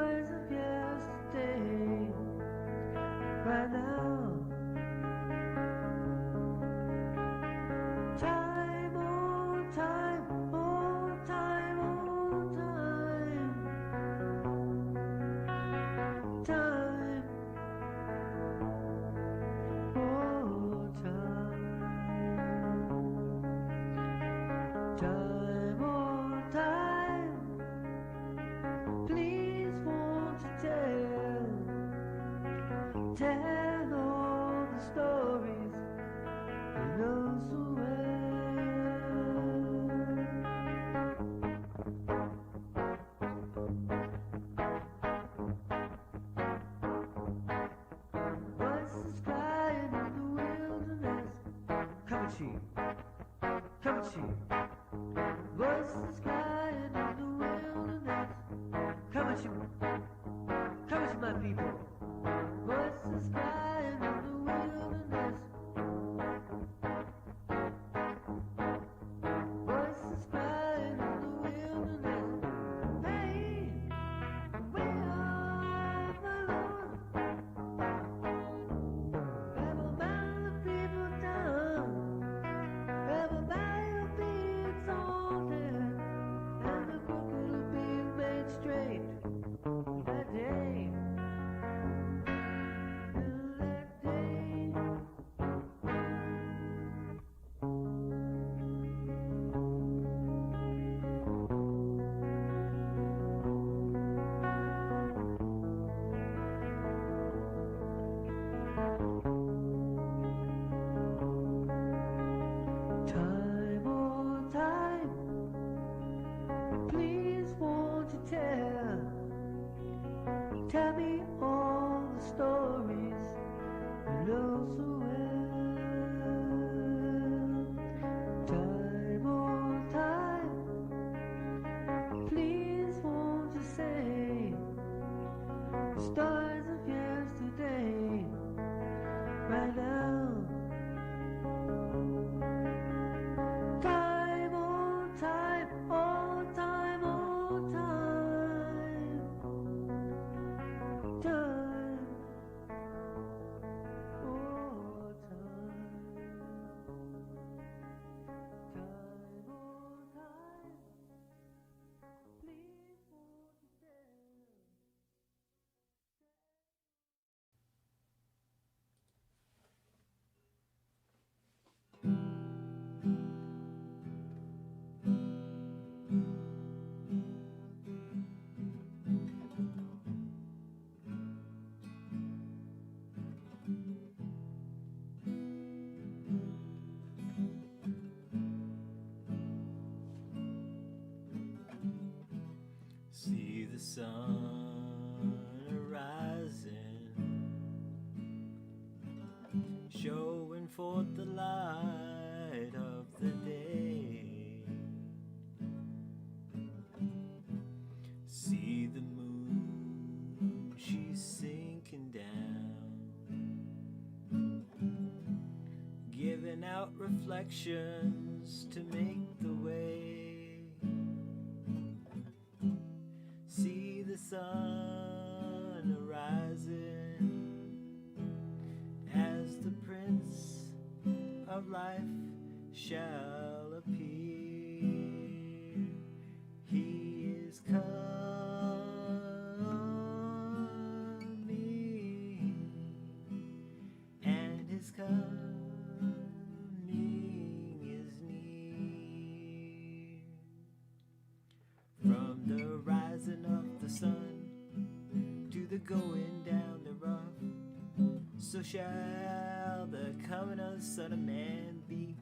Stars of yesterday, right now. Time, oh time, oh time, oh time. Time, oh time. Time, oh time. Please won't you tell all the stories you know so well. Voices crying in the wilderness. Come and cheer, come and cheer. Voices crying in the wilderness. Come at you, my people. Voices crying in the wilderness. Voices crying in the wilderness. Hey, we are the Lord. Everybody the people down. Everybody will be exalted, and the crooked will be made straight. That day, that day. Time, oh time, please won't you tell me all the stories you know so well. Time, oh time, please won't you say the stars of yesterday, right now. Time, oh time, oh time, oh time. Time, oh time. Time, oh time. Please won't you tell. See the sun arising, showing forth the light of the day. See the moon, she's sinking down, giving out reflections to make the way. See the sun arising as the Prince of Life shall appear. He is coming, and his coming is near. From the rising of the sun to the going down thereof, so shall the coming of the Son of Man be.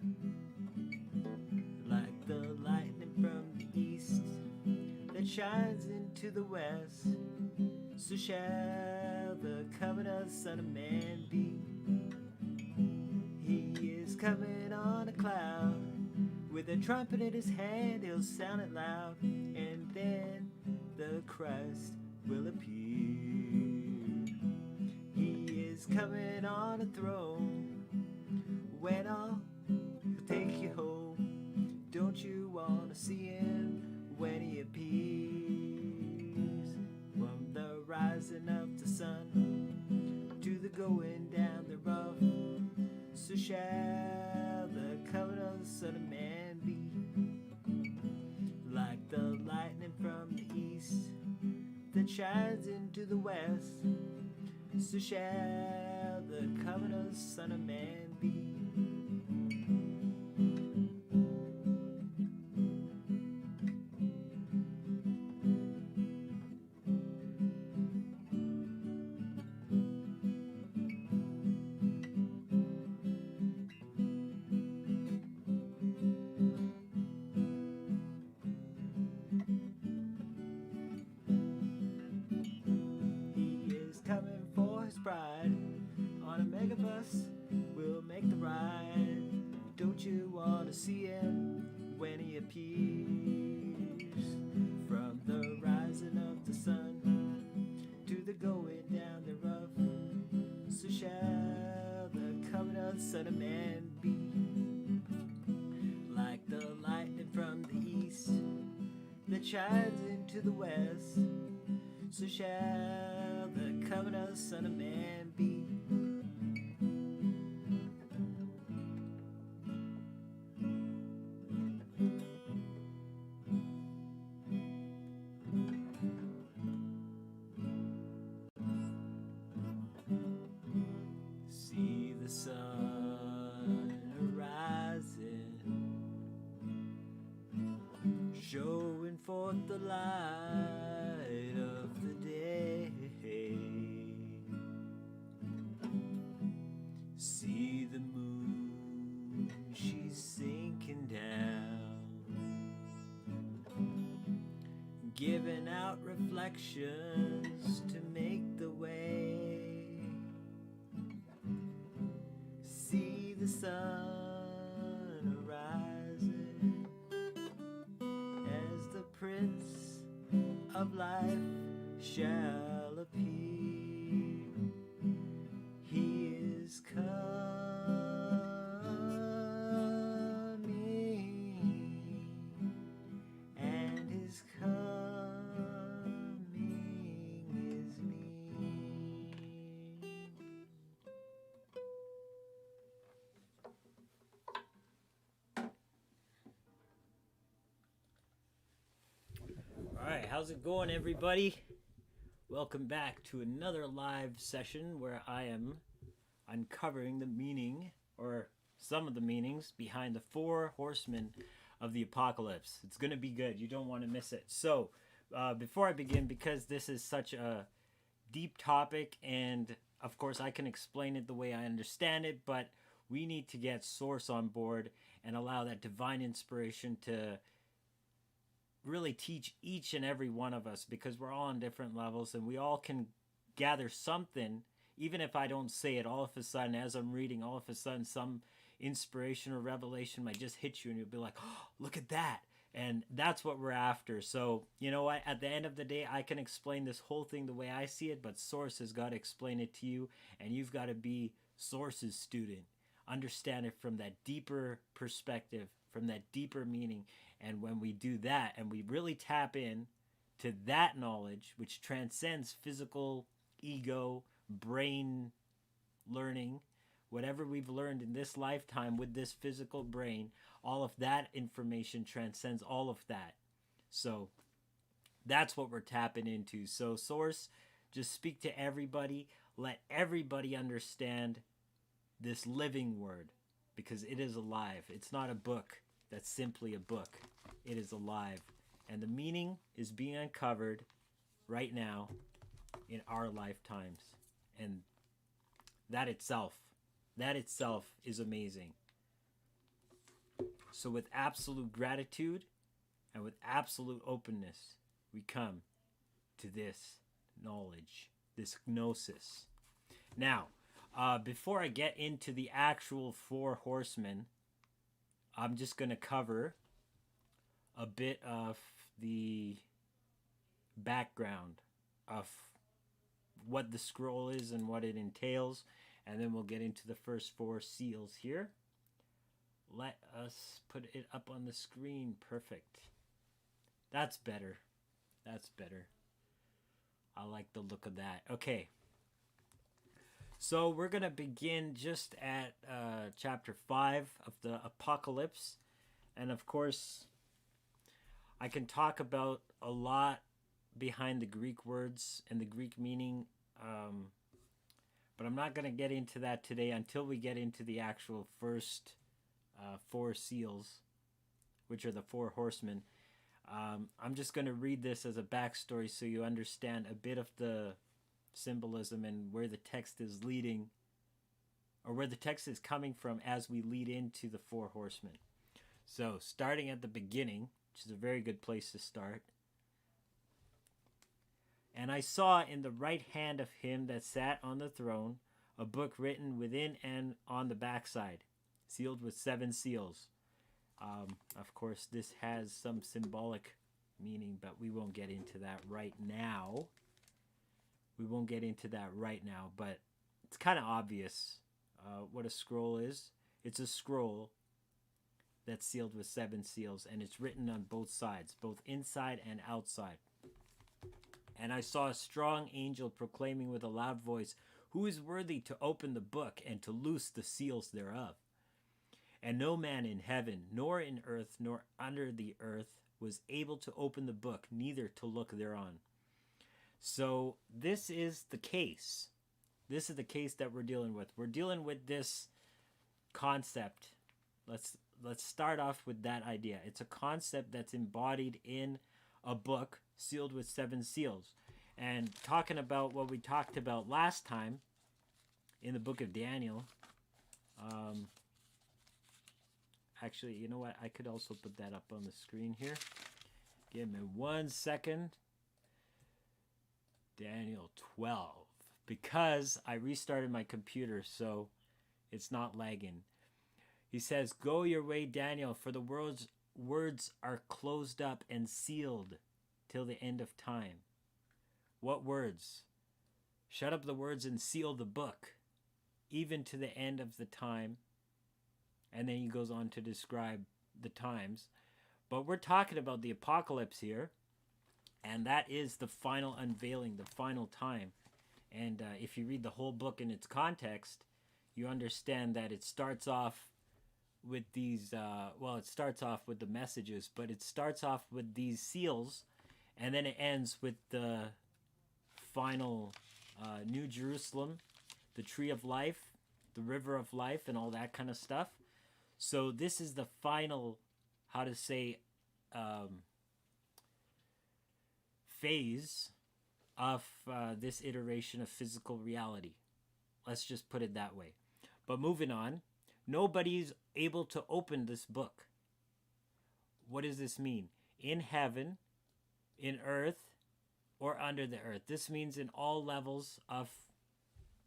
Like the lightning from the east that shines into the west, so shall the coming of the Son of Man be. He is coming on a cloud, with a trumpet in his hand he'll sound it loud, and then the Christ will appear. He is coming on a throne, when all he'll take you home. Don't you want to see him when he appears? From the rising of the sun to the going down thereof. So shall the coming of the Son of Man be. Like the lightning from the east that shines into the west, so shall the coming of the Son of Man be. Coming for his bride on a megabus, we'll make the ride. Don't you want to see him when he appears? From the rising of the sun to the going down thereof, so shall the coming of the Son of Man be. Like the lightning from the east that shines into the west, so shall the coming of the Son of Man be. See the sun arising, showing forth the light of the day. See the moon, she's sinking down, giving out reflections to make the way. See the sun arising as the Prince of Life shall appear. He is coming, and his coming is me. Alright, how's it going, everybody? Welcome back to another live session where I am uncovering the meaning, or some of the meanings, behind the 4 horsemen of the apocalypse. It's going to be good. You don't want to miss it. So, before I begin, because this is such a deep topic, and of course I can explain it the way I understand it, but we need to get Source on board and allow that divine inspiration to really teach each and every one of us, because we're all on different levels and we all can gather something. Even if I don't say it, all of a sudden, as I'm reading, all of a sudden some inspiration or revelation might just hit you and you'll be like, oh, look at that. And that's what we're after. So, you know what? At the end of the day, I can explain this whole thing the way I see it, but Source has got to explain it to you, and you've got to be Source's student. Understand it from that deeper perspective, from that deeper meaning. And when we do that and we really tap in to that knowledge, which transcends physical, ego, brain learning, whatever we've learned in this lifetime with this physical brain, all of that information transcends all of that. So that's what we're tapping into. So Source, just speak to everybody. Let everybody understand this living word, because it is alive. It's not a book that's simply a book. It is alive. And the meaning is being uncovered right now in our lifetimes. And that itself is amazing. So with absolute gratitude and with absolute openness, we come to this knowledge, this gnosis. Now, before I get into the actual 4 horsemen, I'm just going to cover a bit of the background of what the scroll is and what it entails, and then we'll get into the first 4 seals here. Let us put it up on the screen. Perfect. That's better. That's better. I like the look of that. Okay. So we're going to begin just at chapter 5 of the Apocalypse. And of course, I can talk about a lot behind the Greek words and the Greek meaning. But I'm not going to get into that today until we get into the actual first 4 seals, which are the 4 horsemen. I'm just going to read this as a backstory so you understand a bit of the symbolism and where the text is leading, or where the text is coming from as we lead into the 4 horsemen. So, starting at the beginning, which is a very good place to start. And I saw in the right hand of him that sat on the throne a book written within and on the backside, sealed with 7 seals. Of course, this has some symbolic meaning, but we won't get into that right now. But it's kind of obvious what a scroll is. It's a scroll that's sealed with 7 seals, and it's written on both sides, both inside and outside. And I saw a strong angel proclaiming with a loud voice, "Who is worthy to open the book and to loose the seals thereof?" And no man in heaven, nor in earth, nor under the earth was able to open the book, neither to look thereon. So this is the case. This is the case that we're dealing with. We're dealing with this concept. Let's start off with that idea. It's a concept that's embodied in a book sealed with 7 seals. And talking about what we talked about last time in the book of Daniel. Actually, you know what? I could also put that up on the screen here. Give me 1 second. Daniel 12. Because I restarted my computer, so it's not lagging. He says, "Go your way, Daniel, for the words are closed up and sealed till the end of time." What words? Shut up the words and seal the book, even to the end of the time. And then he goes on to describe the times. But we're talking about the apocalypse here. And that is the final unveiling, the final time. And if you read the whole book in its context, you understand that it starts off with these, it starts off with the messages, but it starts off with these seals, and then it ends with the final New Jerusalem, the tree of life, the river of life, and all that kind of stuff. So this is the final, phase of this iteration of physical reality. Let's just put it that way. But moving on, nobody's able to open this book. What does this mean? In heaven, in earth, or under the earth. This means in all levels of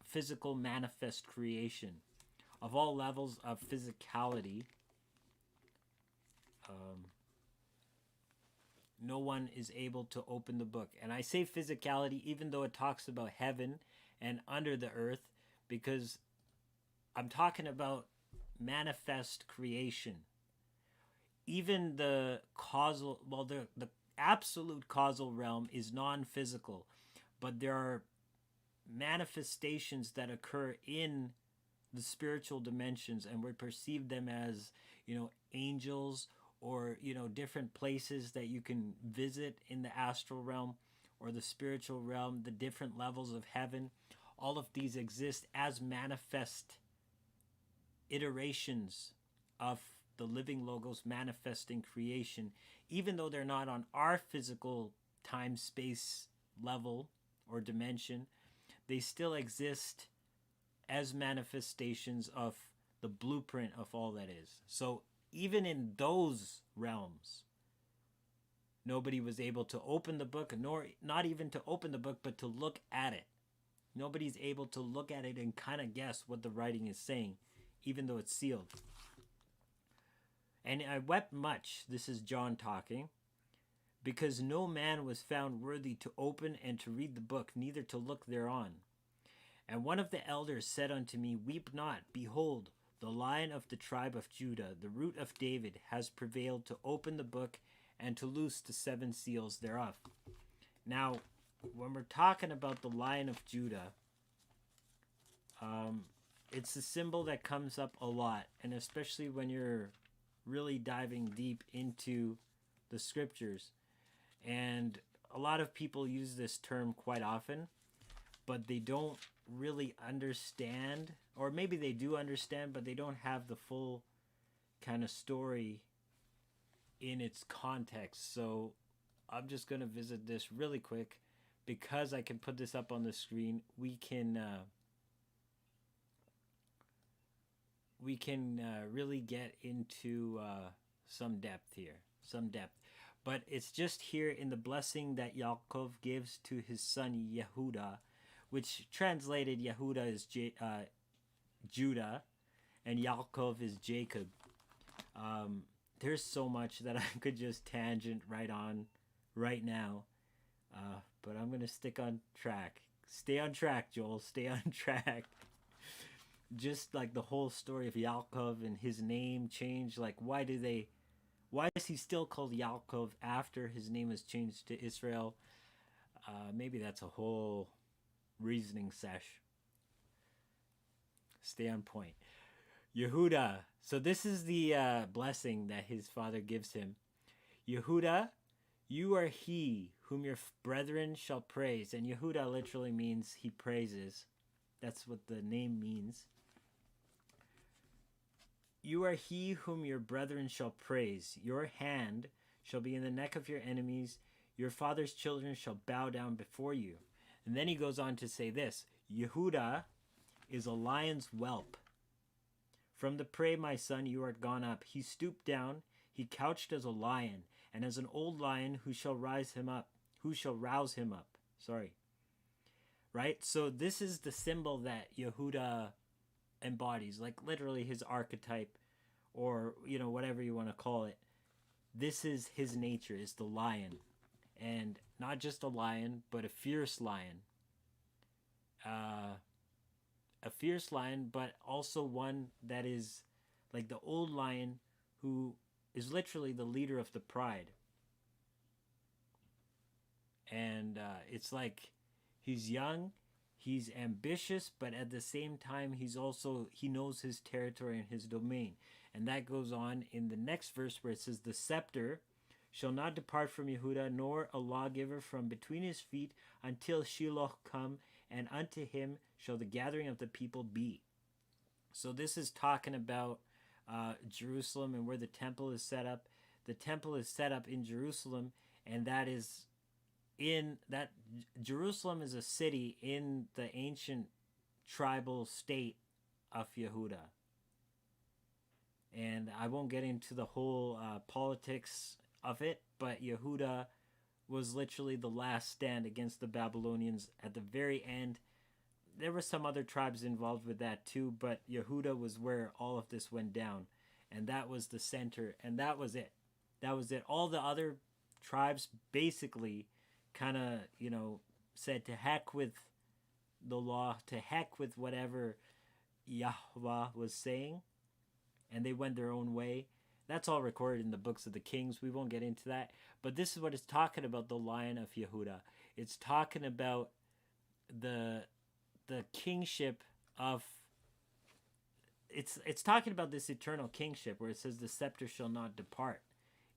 physical manifest creation, of all levels of physicality. No one is able to open the book. And I say physicality even though it talks about heaven and under the earth, because I'm talking about manifest creation. Even the causal, the absolute causal realm is non-physical, but there are manifestations that occur in the spiritual dimensions, and we perceive them as, angels, or different places that you can visit in the astral realm or the spiritual realm, the different levels of heaven. All of these exist as manifest iterations of the living logos manifesting creation, even though they're not on our physical time-space level or dimension. They still exist as manifestations of the blueprint of all that is. So even in those realms, nobody was able to open the book, nor not even to open the book, but to look at it. Nobody's able to look at it and kind of guess what the writing is saying, even though it's sealed. "And I wept much," this is John talking, "because no man was found worthy to open and to read the book, neither to look thereon. And one of the elders said unto me, Weep not, behold, the Lion of the tribe of Judah, the root of David, has prevailed to open the book and to loose the 7 seals thereof." Now, when we're talking about the Lion of Judah, it's a symbol that comes up a lot, and especially when you're really diving deep into the scriptures. And a lot of people use this term quite often, but they don't really understand, or maybe they do understand, but they don't have the full kind of story in its context. So I'm just going to visit this really quick because I can put this up on the screen. We can really get into some depth here, but it's just here in the blessing that Yaakov gives to his son Yehuda, which translated Yehuda is Judah and Yaakov is Jacob. There's so much that I could just tangent right on right now, but I'm gonna stick on track. Stay on track, Joel. Stay on track. Just like the whole story of Yaakov and his name change. Like, why is he still called Yaakov after his name is changed to Israel? Maybe that's a whole reasoning sesh. Stay on point. Yehuda. So this is the blessing that his father gives him. Yehuda, you are he whom your brethren shall praise. And Yehuda literally means he praises. That's what the name means. You are he whom your brethren shall praise. Your hand shall be in the neck of your enemies. Your father's children shall bow down before you. And then he goes on to say this. Yehuda is a lion's whelp. From the prey, my son, you are gone up. He stooped down. He couched as a lion, and as an old lion, who shall rouse him up? Sorry. Right? So this is the symbol that Yehuda embodies, like literally his archetype, or whatever you want to call it. This is his nature, is the lion, and not just a lion, but a fierce lion. A fierce lion, but also one that is like the old lion, who is literally the leader of the pride. And it's like he's young. He's ambitious, but at the same time, he knows his territory and his domain. And that goes on in the next verse where it says, the scepter shall not depart from Yehuda, nor a lawgiver from between his feet, until Shiloh come, and unto him shall the gathering of the people be. So this is talking about Jerusalem and where the temple is set up. The temple is set up in Jerusalem, and that is Jerusalem is a city in the ancient tribal state of Yehuda. And I won't get into the whole politics of it, but Yehuda was literally the last stand against the Babylonians. At the very end, there were some other tribes involved with that too, but Yehuda was where all of this went down. And that was the center, and that was it. All the other tribes basically kind of, said to heck with the law, to heck with whatever Yahweh was saying, and they went their own way. That's all recorded in the books of the Kings. We won't get into that. But this is what it's talking about, the Lion of Yehuda. It's talking about the kingship of... It's talking about this eternal kingship where it says the scepter shall not depart.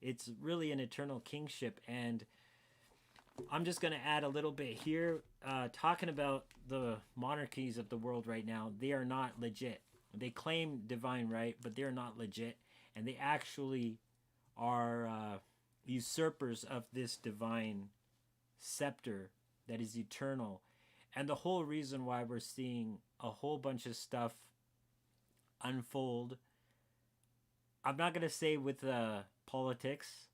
It's really an eternal kingship, and I'm just going to add a little bit here. Talking about the monarchies of the world right now, they are not legit. They claim divine right, but they're not legit. And they actually are usurpers of this divine scepter that is eternal. And the whole reason why we're seeing a whole bunch of stuff unfold, I'm not going to say with politics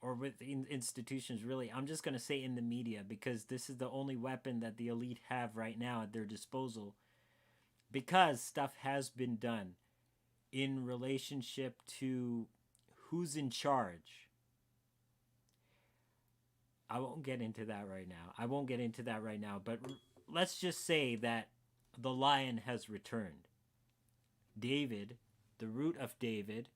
or with institutions, really. I'm just going to say in the media, because this is the only weapon that the elite have right now at their disposal. Because stuff has been done in relationship to who's in charge. I won't get into that right now. But let's just say that the lion has returned. David, the root of David,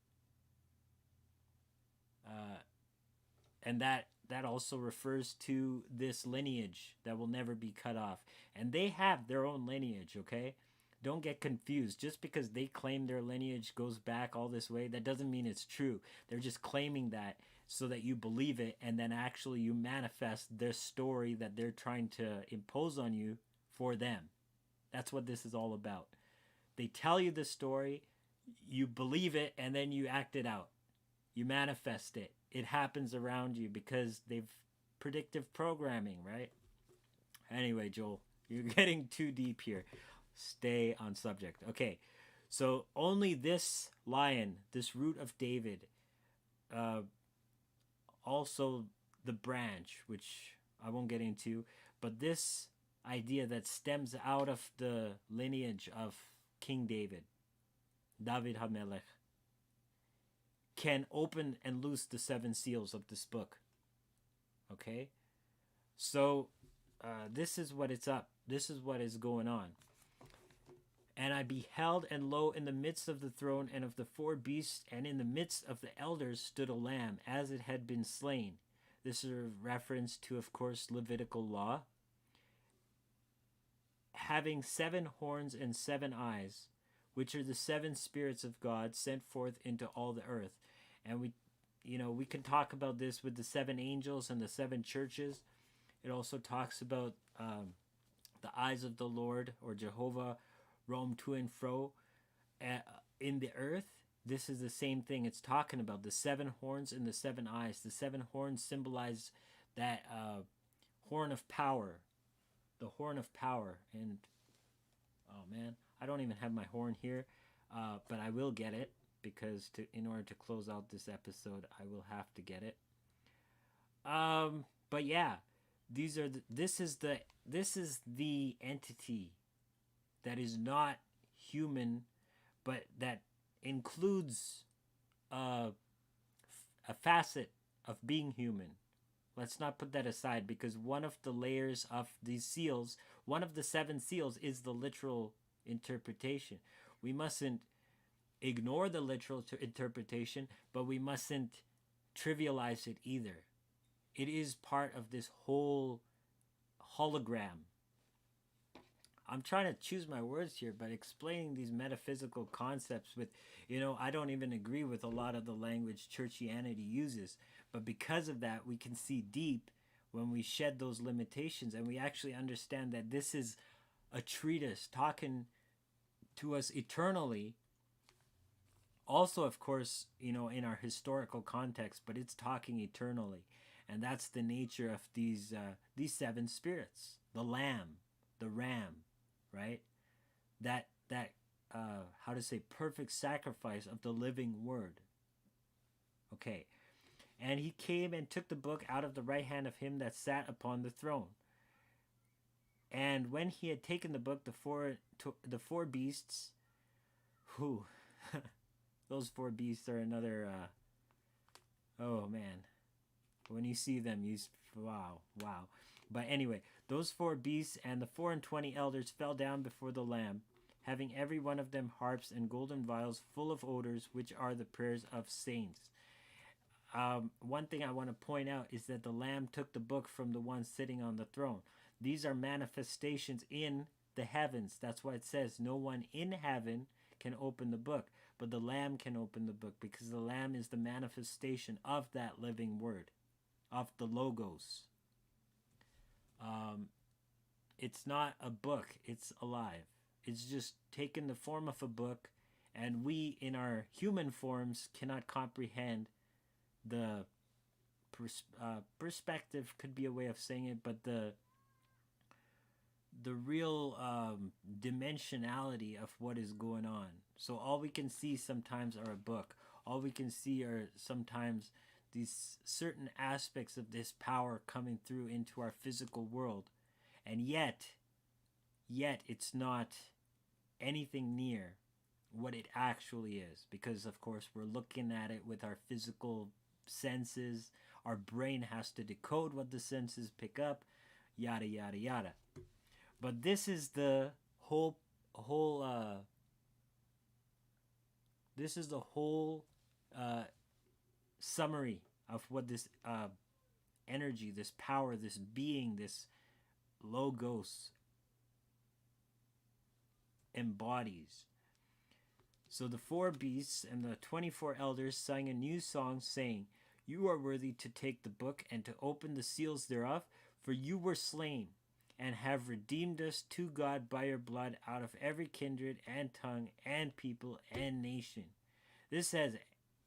and that that also refers to this lineage that will never be cut off. And they have their own lineage, okay? Don't get confused. Just because they claim their lineage goes back all this way, that doesn't mean it's true. They're just claiming that so that you believe it, and then actually you manifest their story that they're trying to impose on you for them. That's what this is all about. They tell you the story, you believe it, and then you act it out. You manifest it. It happens around you because they've predictive programming, right? Anyway, Joel, you're getting too deep here. Stay on subject. Okay, so only this lion, this root of David, also the branch, which I won't get into, but this idea that stems out of the lineage of King David, David HaMelech, can open and loose the 7 seals of this book. Okay? So, this is what it's up. This is what is going on. And I beheld, and lo, in the midst of the throne and of the 4 beasts, and in the midst of the elders, stood a lamb, as it had been slain. This is a reference to, of course, Levitical law. Having 7 horns and 7 eyes, which are the 7 spirits of God sent forth into all the earth. And we can talk about this with the 7 angels and the 7 churches. It also talks about the eyes of the Lord, or Jehovah, roam to and fro in the earth. This is the same thing it's talking about. The 7 horns and the 7 eyes. The 7 horns symbolize that horn of power. The horn of power. And, oh man, I don't even have my horn here. But I will get it, because in order to close out this episode, I will have to get it. But yeah, this is the entity that is not human, but that includes a facet of being human. Let's not put that aside, because one of the layers of these seals, one of the 7 seals, is the literal interpretation. We mustn't ignore the literal interpretation, but we mustn't trivialize it either. It is part of this whole hologram. I'm trying to choose my words here, but explaining these metaphysical concepts with, I don't even agree with a lot of the language churchianity uses. But because of that, we can see deep when we shed those limitations, and we actually understand that this is a treatise talking to us eternally. Also, of course, in our historical context, but it's talking eternally. And that's the nature of these 7 spirits. The lamb, the ram, right? That perfect sacrifice of the living word. Okay. And he came and took the book out of the right hand of him that sat upon the throne. And when he had taken the book, the 4 beasts, those 4 beasts are another, oh man, when you see them, wow. But anyway, those 4 beasts and the 24 elders fell down before the Lamb, having every one of them harps and golden vials full of odors, which are the prayers of saints. One thing I want to point out is that the Lamb took the book from the one sitting on the throne. These are manifestations in the heavens. That's why it says no one in heaven can open the book, but the Lamb can open the book, because the Lamb is the manifestation of that living word, of the Logos. It's not a book, it's alive. It's just taken the form of a book, and we in our human forms cannot comprehend the perspective, could be a way of saying it, but the real dimensionality of what is going on. So all we can see sometimes are a book. All we can see are sometimes these certain aspects of this power coming through into our physical world. And yet it's not anything near what it actually is, because of course we're looking at it with our physical senses. Our brain has to decode what the senses pick up, yada yada yada. But this is the whole summary of what this energy, this power, this being, this logos embodies. So the 4 beasts and the 24 elders sang a new song, saying, "You are worthy to take the book and to open the seals thereof, for you were slain, and have redeemed us to God by your blood out of every kindred and tongue and people and nation." This says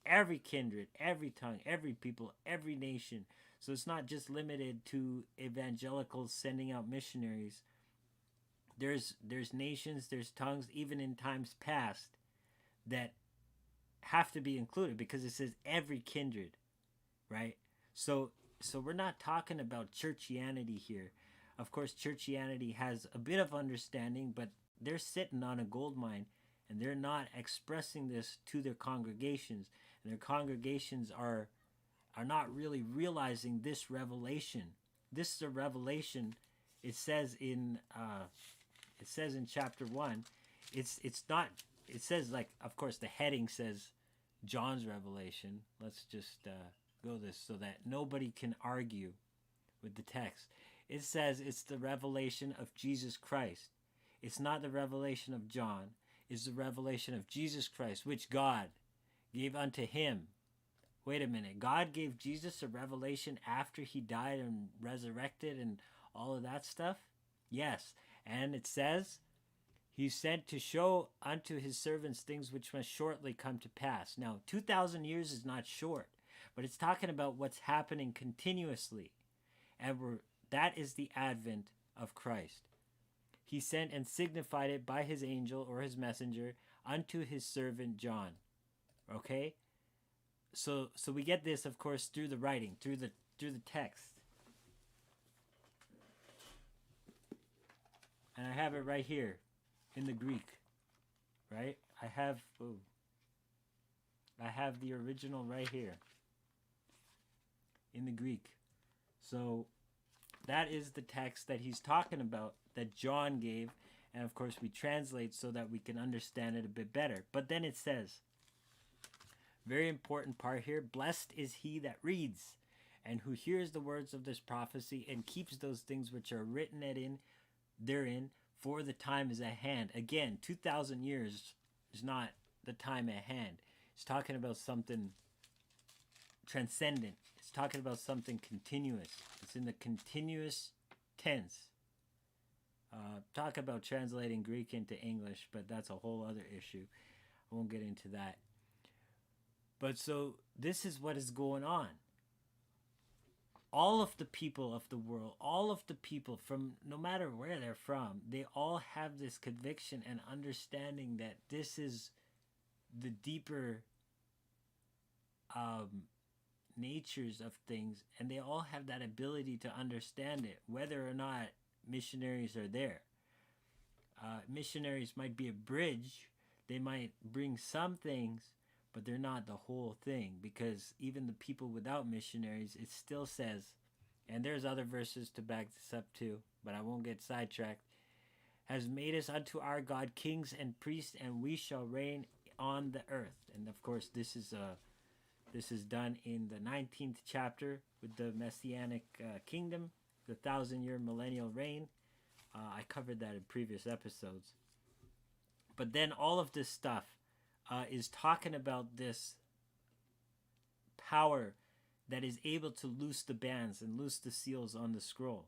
every kindred, every tongue, every people, every nation. So it's not just limited to evangelicals sending out missionaries. There's nations, there's tongues, even in times past, that have to be included because it says every kindred, right? So we're not talking about churchianity here. Of course, churchianity has a bit of understanding, but they're sitting on a gold mine, and they're not expressing this to their congregations, and their congregations are not really realizing this revelation. This is a revelation. It says in chapter 1. It's not. It says, like, of course, the heading says John's revelation. Let's just go this so that nobody can argue with the text. It says it's the revelation of Jesus Christ. It's not the revelation of John. It's the revelation of Jesus Christ, which God gave unto him. Wait a minute. God gave Jesus a revelation after he died and resurrected and all of that stuff? Yes. And it says, he sent to show unto his servants things which must shortly come to pass. Now, 2,000 years is not short, but it's talking about what's happening continuously. And that is the advent of Christ. He sent and signified it by his angel or his messenger unto his servant John. Okay? So we get this, of course, through the writing, through the text. And I have it right here in the Greek, right? I have the original right here in the Greek. So that is the text that he's talking about, that John gave, and of course we translate so that we can understand it a bit better. But then it says, very important part here, "Blessed is he that reads, and who hears the words of this prophecy, and keeps those things which are written therein, for the time is at hand." Again, 2,000 years is not the time at hand. It's talking about something transcendent. It's talking about something continuous. It's in the continuous tense. Talk about translating Greek into English, but that's a whole other issue. I won't get into that. But so this is what is going on. All of the people of the world, all of the people from no matter where they're from, they all have this conviction and understanding that this is the deeper natures of things, and they all have that ability to understand it, whether or not missionaries are there. Missionaries might be a bridge. They might bring some things, but they're not the whole thing, because even the people without missionaries, it still says, and there's other verses to back this up too, but I won't get sidetracked, "has made us unto our God kings and priests, and we shall reign on the earth." And of course, this is done in the 19th chapter with the Messianic kingdom, the 1,000-year millennial reign. I covered that in previous episodes. But then all of this stuff is talking about this power that is able to loose the bands and loose the seals on the scroll.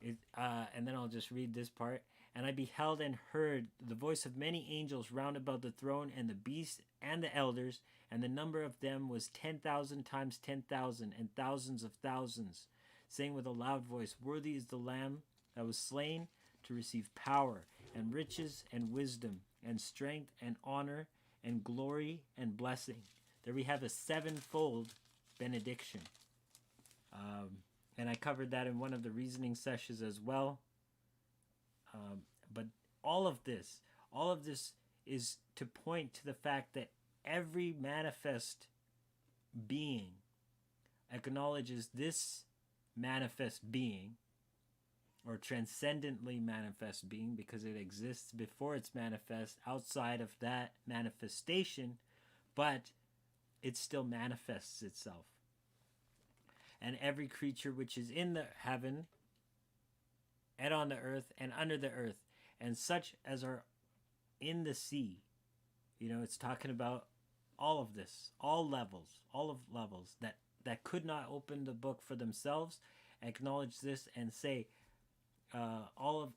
And then I'll just read this part. "And I beheld and heard the voice of many angels round about the throne, and the beast and the elders, and the number of them was 10,000 times 10,000, and thousands of thousands, saying with a loud voice, Worthy is the Lamb that was slain to receive power, and riches, and wisdom, and strength, and honor, and glory, and blessing." There we have a sevenfold benediction. And I covered that in one of the reasoning sessions as well. But all of this is to point to the fact that every manifest being acknowledges this manifest being, or transcendently manifest being, because it exists before it's manifest outside of that manifestation, but it still manifests itself. and every creature which is in the heaven and on the earth and under the earth, and such as are in the sea. You know, it's talking about all of this, all of levels that could not open the book for themselves, acknowledge this and say, all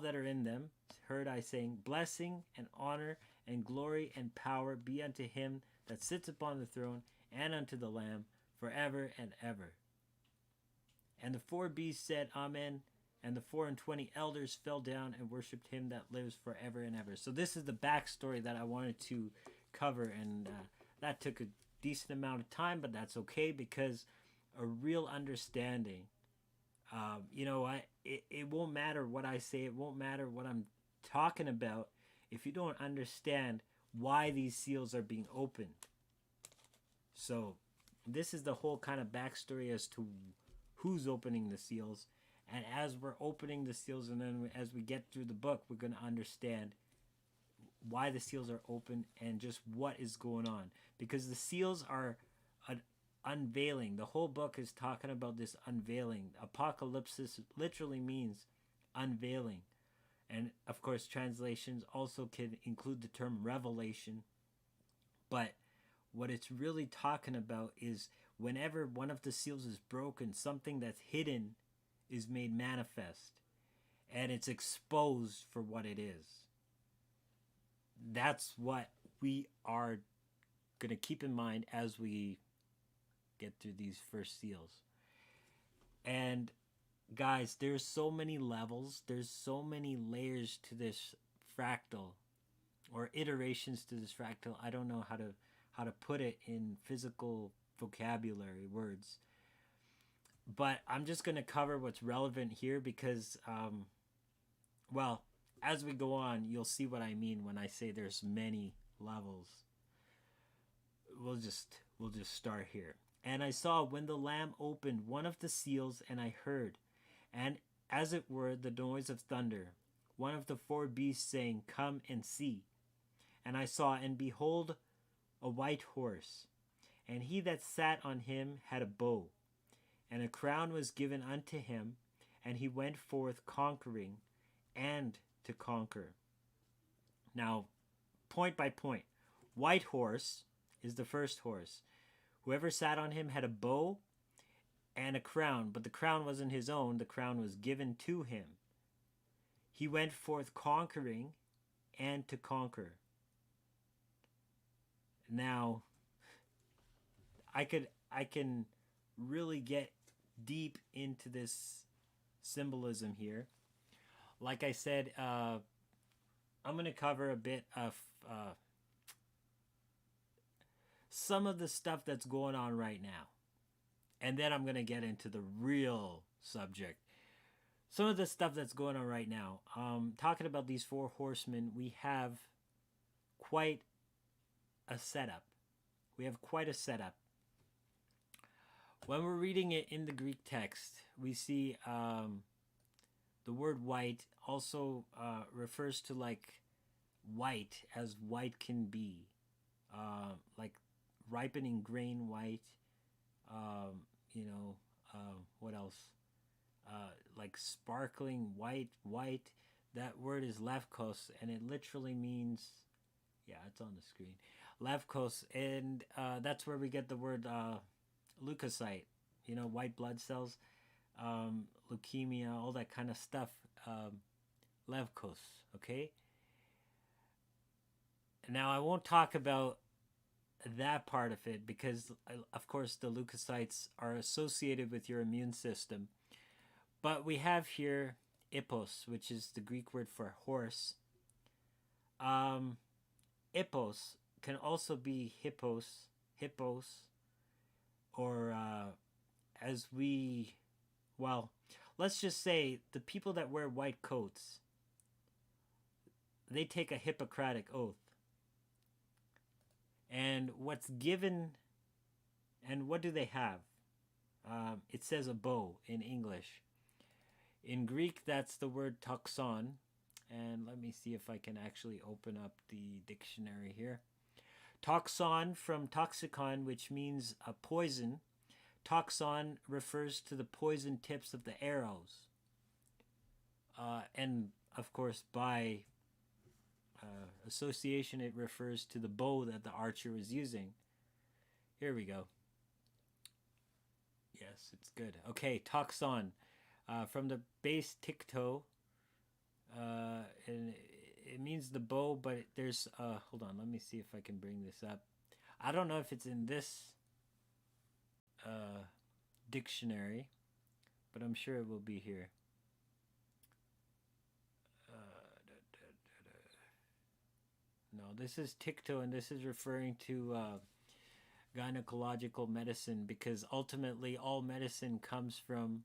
that are in them heard I saying, blessing and honor and glory and power be unto him that sits upon the throne and unto the Lamb forever and ever. And the 4 beasts said, Amen. And the 24 elders fell down and worshipped him that lives forever and ever. So this is the backstory that I wanted to cover, and that took a decent amount of time, but that's okay, because a real understanding, it won't matter what I say, it won't matter what I'm talking about if you don't understand why these seals are being opened. So this is the whole kind of backstory as to who's opening the seals. And as we're opening the seals, and then as we get through the book, we're going to understand why the seals are open and just what is going on. Because the seals are an unveiling. The whole book is talking about this unveiling. Apokalupsis literally means unveiling. And of course, translations also can include the term revelation. But what it's really talking about is whenever one of the seals is broken, something that's hidden is made manifest, and it's exposed for what it is. That's what we are going to keep in mind as we get through these first seals. And guys, there's so many levels, there's so many layers to this fractal, or iterations to this fractal. I don't know how to put it in physical vocabulary words. But I'm just going to cover what's relevant here because, as we go on, you'll see what I mean when I say there's many levels. We'll just start here. And I saw when the Lamb opened one of the seals, and I heard, and as it were, the noise of thunder, one of the 4 beasts saying, Come and see. And I saw, and behold, a white horse, and he that sat on him had a bow. And a crown was given unto him, and he went forth conquering and to conquer. Now, point by point. White horse is the first horse. Whoever sat on him had a bow and a crown, but the crown wasn't his own. The crown was given to him. He went forth conquering and to conquer. Now, I can really get deep into this symbolism here. Like I said, I'm going to cover a bit of some of the stuff that's going on right now. And then I'm going to get into the real subject. Some of the stuff that's going on right now. Talking about these 4 horsemen, we have quite a setup. When we're reading it in the Greek text, we see the word white also refers to like white as white can be. Like ripening grain white. What else? Like sparkling white. That word is levkos, and it literally means, it's on the screen. Levkos, and that's where we get the word leukocyte, white blood cells, leukemia, all that kind of stuff. Levkos, okay? Now, I won't talk about that part of it because, of course, the leukocytes are associated with your immune system. But we have here ippos, which is the Greek word for horse. Ippos can also be hippos, or let's just say the people that wear white coats, they take a Hippocratic Oath. And what's given, and what do they have? It says a bow in English. In Greek, that's the word toxon. And let me see if I can actually open up the dictionary here. Toxon from toxicon, which means a poison. Toxon refers to the poison tips of the arrows. And, of course, by association, it refers to the bow that the archer was using. Here we go. Yes, it's good. Okay, toxon. From the base tikto, and it means the bow, but there's hold on, let me see if I can bring this up. I don't know if it's in this dictionary, but I'm sure it will be here. No, this is tikto, and this is referring to gynecological medicine, because ultimately all medicine comes from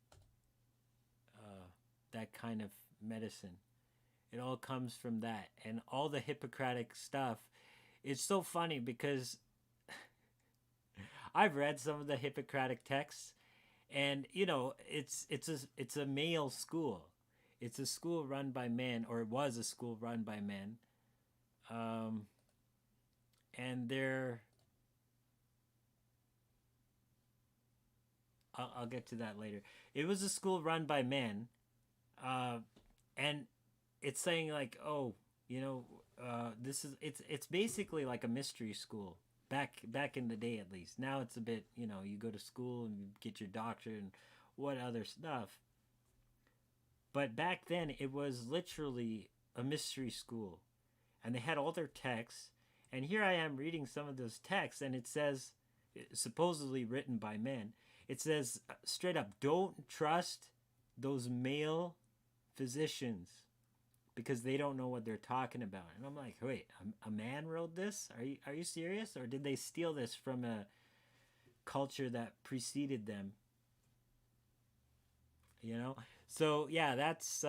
that kind of medicine. It all comes from that. And all the Hippocratic stuff, it's so funny because I've read some of the Hippocratic texts, and you know, it's a male school. It's a school run by men, or it was a school run by men. And they're I'll get to that later. It was a school run by men, and it's saying like, oh, you know, this is it's basically like a mystery school back in the day, at least. Now it's a bit, you know, you go to school and you get your doctorate and what other stuff. But back then it was literally a mystery school, and they had all their texts. And here I am reading some of those texts, and it says, supposedly written by men, it says straight up, don't trust those male physicians because they don't know what they're talking about. And I'm like, wait, a man wrote this? Are you serious? Or did they steal this from a culture that preceded them? You know? So yeah, that's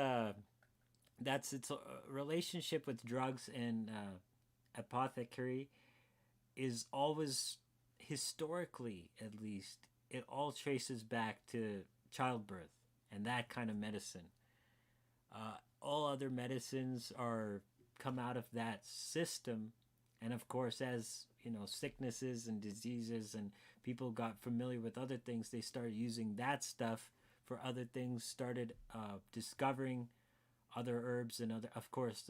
its relationship with drugs and apothecary is always, historically at least, it all traces back to childbirth and that kind of medicine. All other medicines are come out of that system, and of course, as you know, sicknesses and diseases and people got familiar with other things, they started using that stuff for other things, started discovering other herbs and other, of course,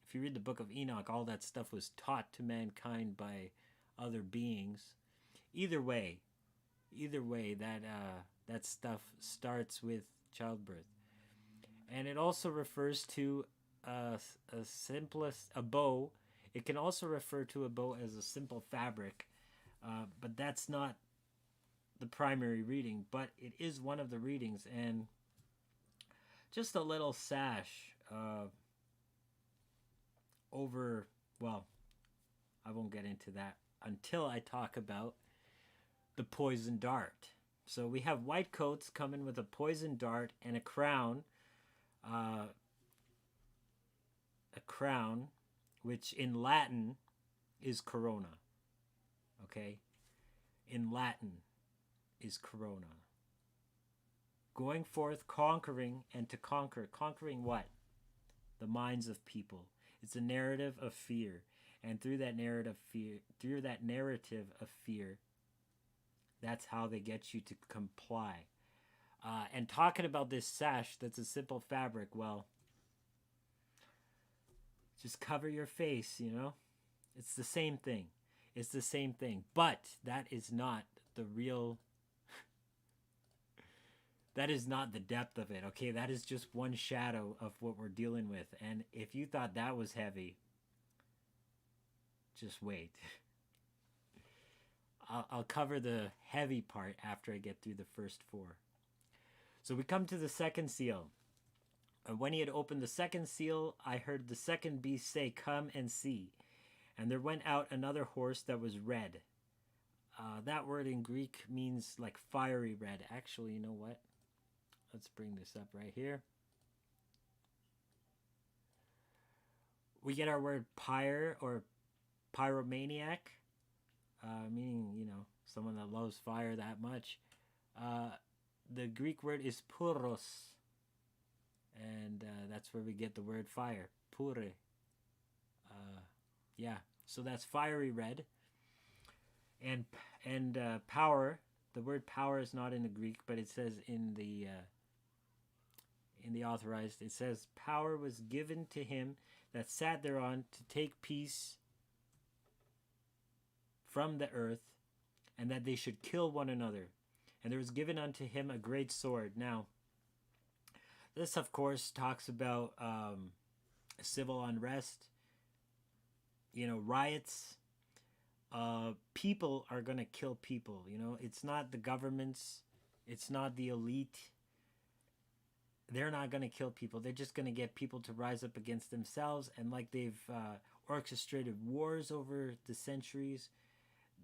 if you read the book of Enoch, all that stuff was taught to mankind by other beings. Either way, that stuff starts with childbirth. And it also refers to a bow. It can also refer to a bow as a simple fabric, but that's not the primary reading, but it is one of the readings. And just a little sash over, well, I won't get into that until I talk about the poison dart. So we have white coats coming with a poison dart and a crown, which in Latin is corona. Okay? In Latin is corona. Going forth, conquering, and to conquer. Conquering what? The minds of people. It's a narrative of fear. And through that narrative of fear, that's how they get you to comply. And talking about this sash that's a simple fabric, well, just cover your face, you know? It's the same thing. It's the same thing. But that is not the real... that is not the depth of it, okay? That is just one shadow of what we're dealing with. And if you thought that was heavy, just wait. I'll cover the heavy part after I get through the first four. So we come to the second seal. And when he had opened the second seal, I heard the second beast say, "Come and see." And there went out another horse that was red. That word in Greek means like fiery red. Actually, you know what? Let's bring this up right here. We get our word pyre or pyromaniac, meaning, you know, someone that loves fire that much. The Greek word is puros, and that's where we get the word fire, pure. Yeah, so that's fiery red. And power, the word power is not in the Greek, but it says in the authorized, it says, power was given to him that sat thereon to take peace from the earth, and that they should kill one another. And there was given unto him a great sword. Now, this, of course, talks about civil unrest, riots. People are going to kill people. It's not the governments. It's not the elite. They're not going to kill people. They're just going to get people to rise up against themselves. And like they've orchestrated wars over the centuries,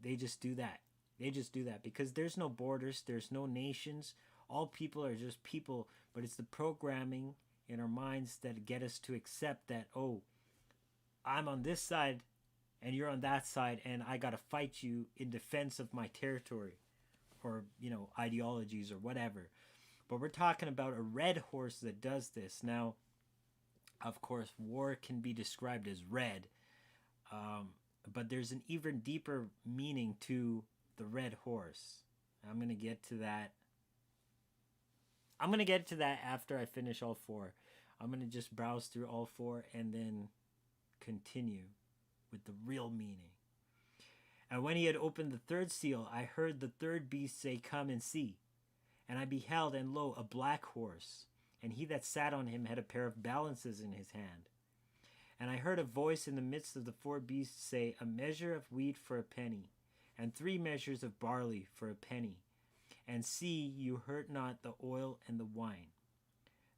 they just do that. They just do that because there's no borders. There's no nations. All people are just people. But it's the programming in our minds that get us to accept that, oh, I'm on this side and you're on that side, and I got to fight you in defense of my territory or, ideologies or whatever. But we're talking about a red horse that does this. Now, of course, war can be described as red, but there's an even deeper meaning to the red horse. I'm going to get to that. I'm going to get to that after I finish all four. I'm going to just browse through all four and then continue with the real meaning. And when he had opened the third seal, I heard the third beast say, come and see. And I beheld, and lo, a black horse, and he that sat on him had a pair of balances in his hand. And I heard a voice in the midst of the four beasts say, a measure of wheat for a penny, and 3 measures of barley for a penny. And see, you hurt not the oil and the wine.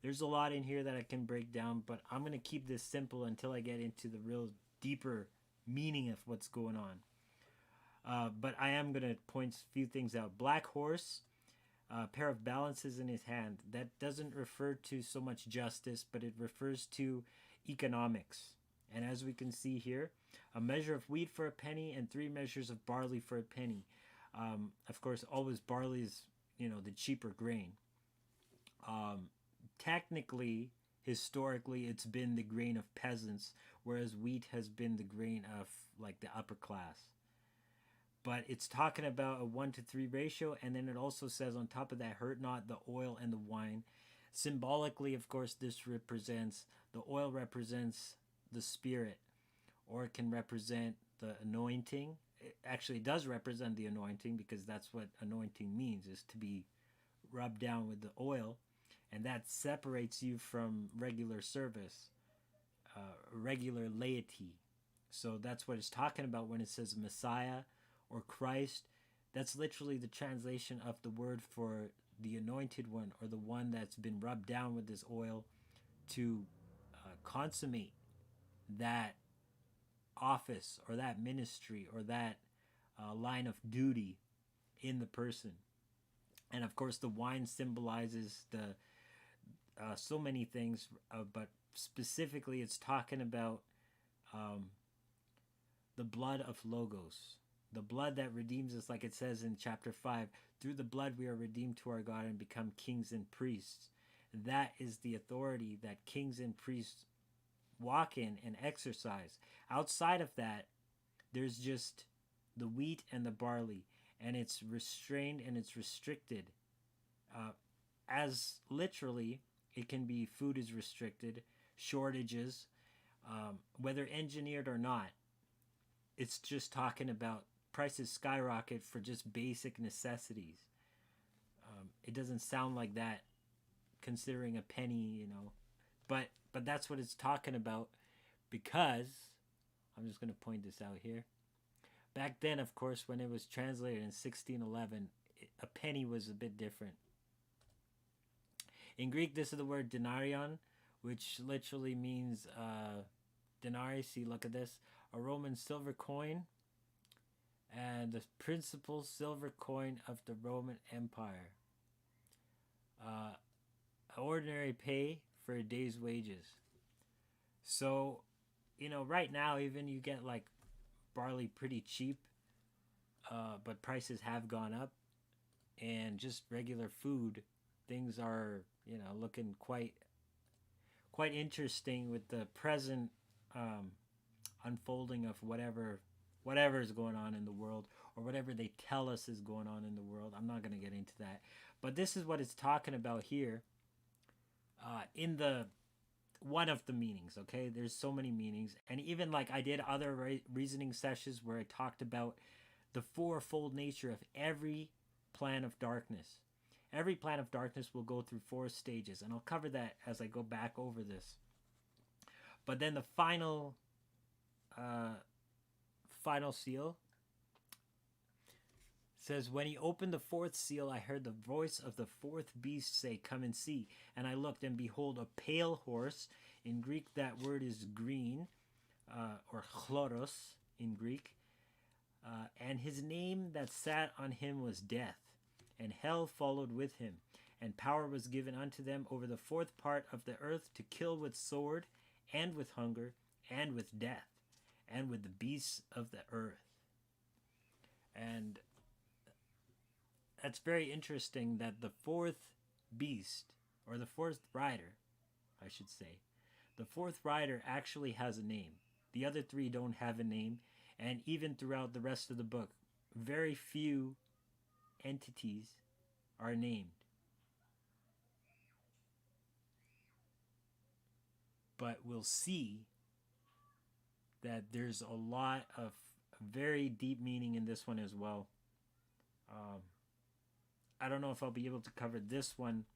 There's a lot in here that I can break down, but I'm going to keep this simple until I get into the real deeper meaning of what's going on. But I am going to point a few things out. Black horse, a pair of balances in his hand. That doesn't refer to so much justice, but it refers to economics. And as we can see here, a measure of wheat for a penny and 3 measures of barley for a penny. Of course, always barley is, the cheaper grain. Technically, historically, it's been the grain of peasants, whereas wheat has been the grain of like the upper class. But it's talking about a 1-to-3 ratio, and then it also says on top of that, hurt not the oil and the wine. Symbolically, of course, this represents, the oil represents the spirit, or it can represent the anointing. It actually does represent the anointing, because that's what anointing means, is to be rubbed down with the oil, and that separates you from regular service, regular laity. So that's what it's talking about when it says Messiah or Christ. That's literally the translation of the word for the anointed one, or the one that's been rubbed down with this oil to consummate that office or that ministry or that line of duty in the person. And of course, the wine symbolizes the so many things, but specifically it's talking about the blood of Logos, the blood that redeems us, like it says in chapter 5, through the blood we are redeemed to our God and become kings and priests. That is the authority that kings and priests walk in and exercise. Outside of that, there's just the wheat and the barley, and it's restrained and it's restricted. As literally, it can be food is restricted, shortages, whether engineered or not. It's just talking about prices skyrocket for just basic necessities. It doesn't sound like that, considering a penny, But that's what it's talking about, because, I'm just going to point this out here. Back then, of course, when it was translated in 1611, a penny was a bit different. In Greek, this is the word denarion, which literally means denarii. See, look at this. A Roman silver coin, and the principal silver coin of the Roman Empire. Ordinary pay for a day's wages. So, right now, even you get like barley pretty cheap, but prices have gone up, and just regular food, things are, looking quite interesting with the present unfolding of whatever whatever is going on in the world, or whatever they tell us is going on in the world. I'm not going to get into that. But this is what it's talking about here in the one of the meanings, okay? There's so many meanings. And even like I did other reasoning sessions where I talked about the fourfold nature of every plan of darkness. Every plan of darkness will go through 4 stages, and I'll cover that as I go back over this. But then the final seal says, when he opened the 4th seal, I heard the voice of the 4th beast say, come and see. And I looked, and behold, a pale horse. In Greek, that word is green, or chloros in Greek. And his name that sat on him was Death, and hell followed with him. And power was given unto them over the 4th part of the earth to kill with sword, and with hunger, and with death, and with the beasts of the earth. And that's very interesting that the 4th beast, or the 4th rider, I should say, the 4th rider actually has a name. The other 3 don't have a name, and even throughout the rest of the book, very few entities are named. But we'll see that there's a lot of very deep meaning in this one as well. I don't know if I'll be able to cover this one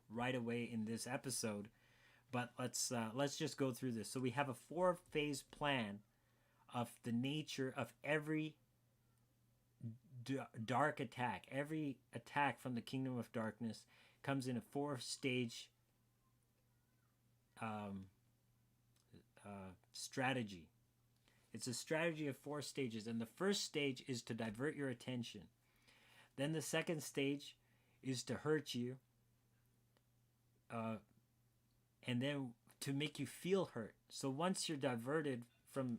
right away in this episode, but let's just go through this. So we have a 4-phase plan of the nature of every dark attack. Every attack from the kingdom of darkness comes in a 4-stage strategy. It's a strategy of 4 stages, and the first stage is to divert your attention. Then the second stage is to hurt you, and then to make you feel hurt. So once you're diverted from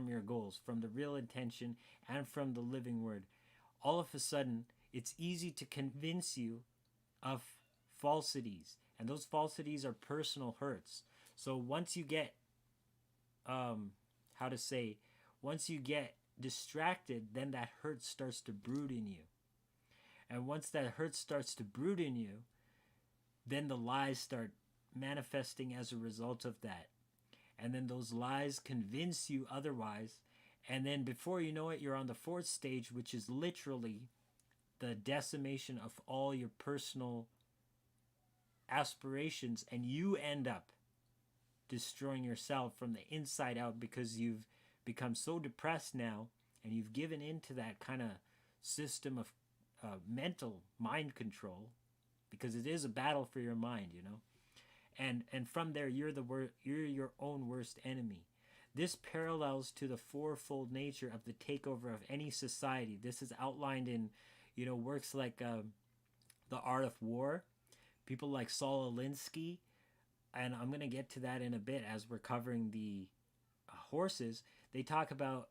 your goals, from the real intention, and from the living word, all of a sudden, it's easy to convince you of falsities. And those falsities are personal hurts. So once you get, once you get distracted, then that hurt starts to brood in you. And once that hurt starts to brood in you, then the lies start manifesting as a result of that. And then those lies convince you otherwise. And then before you know it, you're on the 4th stage, which is literally the decimation of all your personal aspirations. And you end up destroying yourself from the inside out because you've become so depressed now, and you've given into that kind of system of mental mind control, because it is a battle for your mind, you know. And from there, you're your own worst enemy. This parallels to the 4-fold nature of the takeover of any society. This is outlined in, works like The Art of War. People like Saul Alinsky, and I'm going to get to that in a bit as we're covering the horses. They talk about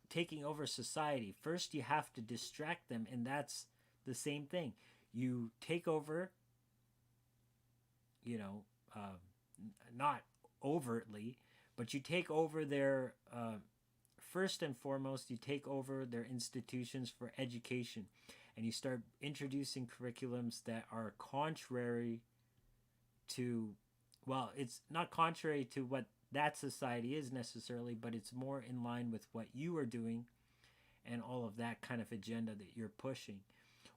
taking over society. First, you have to distract them, and that's the same thing. You take over, not overtly, but you take over their, first and foremost, you take over their institutions for education, and you start introducing curriculums that are contrary to, well, it's not contrary to what that society is necessarily, but it's more in line with what you are doing and all of that kind of agenda that you're pushing.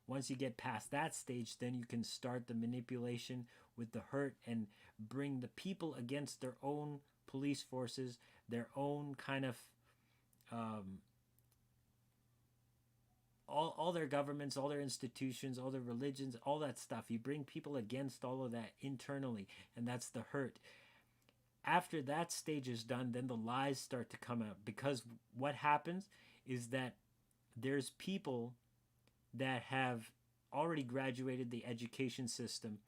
Once you get past that stage, then you can start the manipulation with the hurt and bring the people against their own police forces, their own kind of all their governments, all their institutions, all their religions, all that stuff. You bring people against all of that internally, and that's the hurt. After that stage is done, then the lies start to come out, because what happens is that there's people that have already graduated the education system,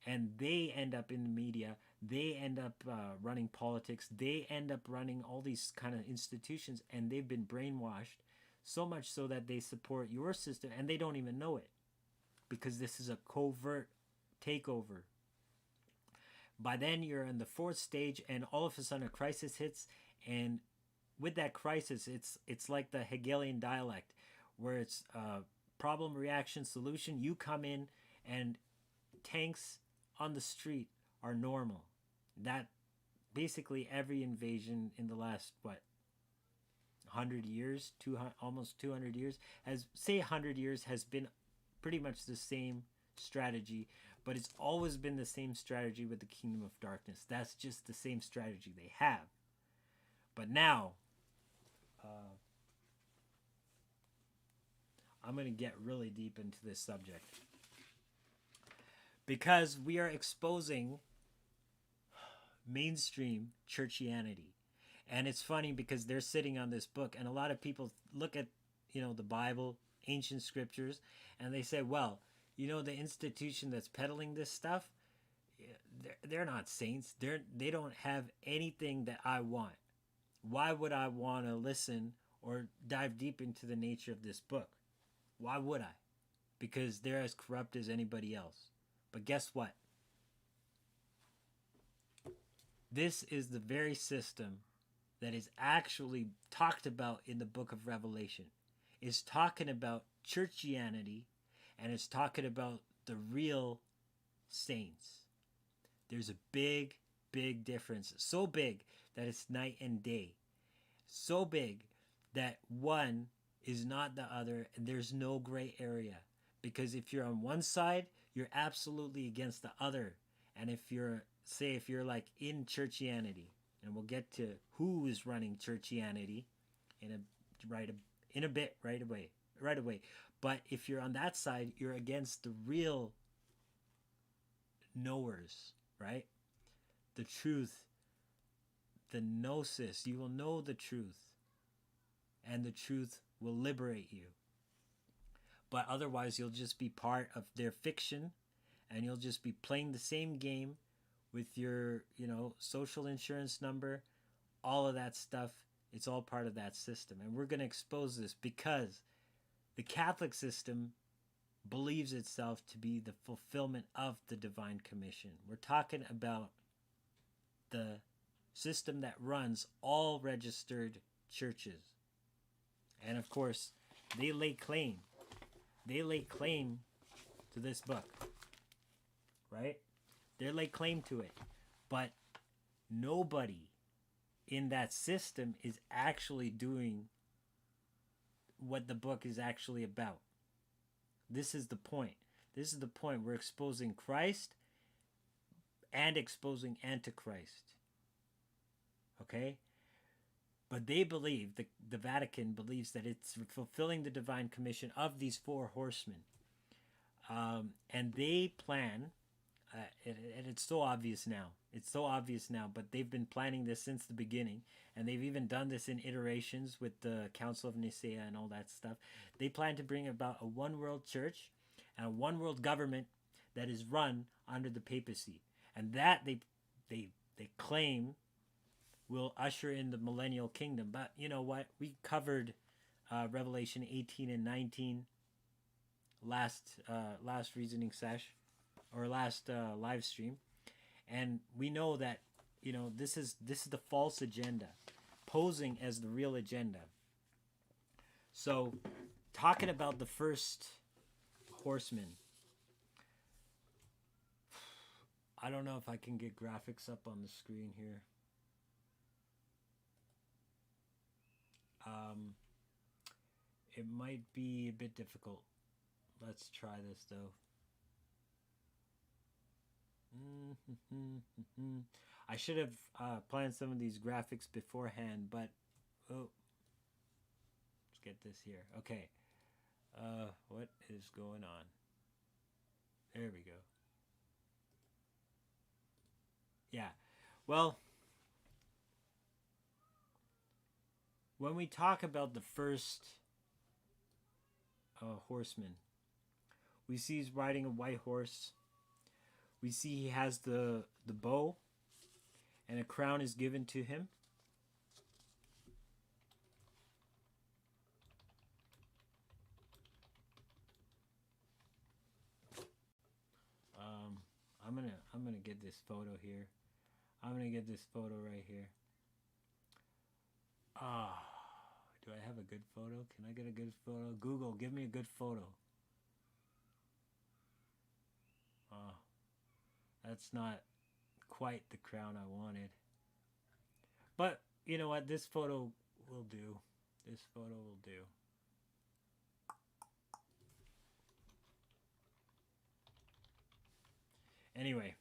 and they end up in the media, they end up running politics, they end up running all these kind of institutions, and they've been brainwashed so much so that they support your system, and they don't even know it, because this is a covert takeover. By then, you're in the 4th stage, and all of a sudden a crisis hits, and with that crisis, it's like the Hegelian dialect, where it's problem, reaction, solution. You come in, and tanks on the street are normal. That basically every invasion in the last 100 years, almost 200 years, has say 100 years has been pretty much the same strategy, but it's always been the same strategy with the Kingdom of Darkness. That's just the same strategy they have. But now, I'm going to get really deep into this subject, because we are exposing mainstream churchianity. And it's funny because they're sitting on this book, and a lot of people look at, the Bible, ancient scriptures, and they say, well, the institution that's peddling this stuff, they're not saints. They don't have anything that I want. Why would I want to listen or dive deep into the nature of this book? Why would I? Because they're as corrupt as anybody else. But guess what? This is the very system that is actually talked about in the book of Revelation. It's talking about churchianity, and it's talking about the real saints. There's a big, big difference. So big that it's night and day. So big that one is not the other, and there's no gray area. Because if you're on one side, you're absolutely against the other. And if you're like in churchianity, and we'll get to who is running churchianity in a bit right away. But if you're on that side, you're against the real knowers, right? The truth, the gnosis. You will know the truth, and the truth will liberate you. But otherwise, you'll just be part of their fiction, and you'll just be playing the same game with your, social insurance number, all of that stuff. It's all part of that system. And we're going to expose this because the Catholic system believes itself to be the fulfillment of the divine commission. We're talking about the system that runs all registered churches. And of course, they lay claim to this book, right? They lay claim to it. But nobody in that system is actually doing what the book is actually about. This is the point. We're exposing Christ and exposing Antichrist. Okay? But they believe, the Vatican believes, that it's fulfilling the divine commission of these four horsemen. And they plan, and it's so obvious now. But they've been planning this since the beginning. And they've even done this in iterations with the Council of Nicaea and all that stuff. They plan to bring about a one world church and a one world government that is run under the papacy. And that they claim will usher in the millennial kingdom. But you know what? We covered Revelation 18 and 19 last reasoning sesh, or last live stream, and we know that this is the false agenda posing as the real agenda. So, talking about the first horseman, I don't know if I can get graphics up on the screen here. It might be a bit difficult. Let's try this though. I should have planned some of these graphics beforehand, but let's get this here. Okay. What is going on? There we go. Yeah. Well, when we talk about the first horseman, we see he's riding a white horse. We see he has the bow, and a crown is given to him. I'm gonna get this photo here. I'm gonna get this photo right here. have a good photo? Can I get a good photo? Google, give me a good photo. Oh, that's not quite the crown I wanted. But, you know what? This photo will do. This photo will do. Anyway.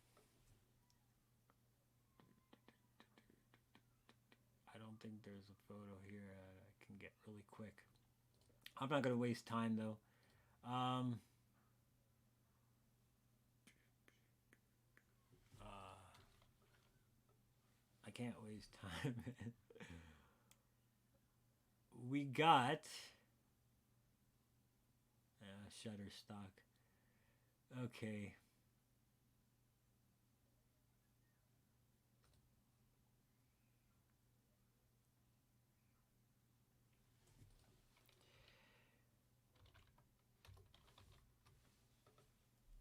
I don't think there's a photo here I can get really quick. I'm not going to waste time, though. I can't waste time. We got Shutterstock. Okay.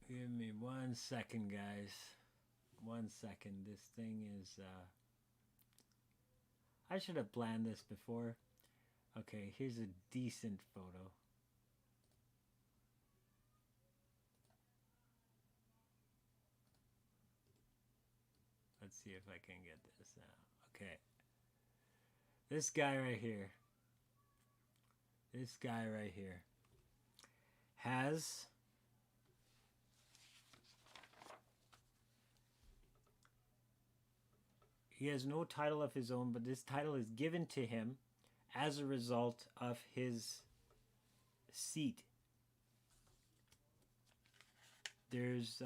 Give me 1 second, guys. 1 second. This thing is I should have planned this before. Okay, here's a decent photo. Let's see if I can get this out. Okay. This guy right here. This guy right here has he has no title of his own, but this title is given to him as a result of his seat. There's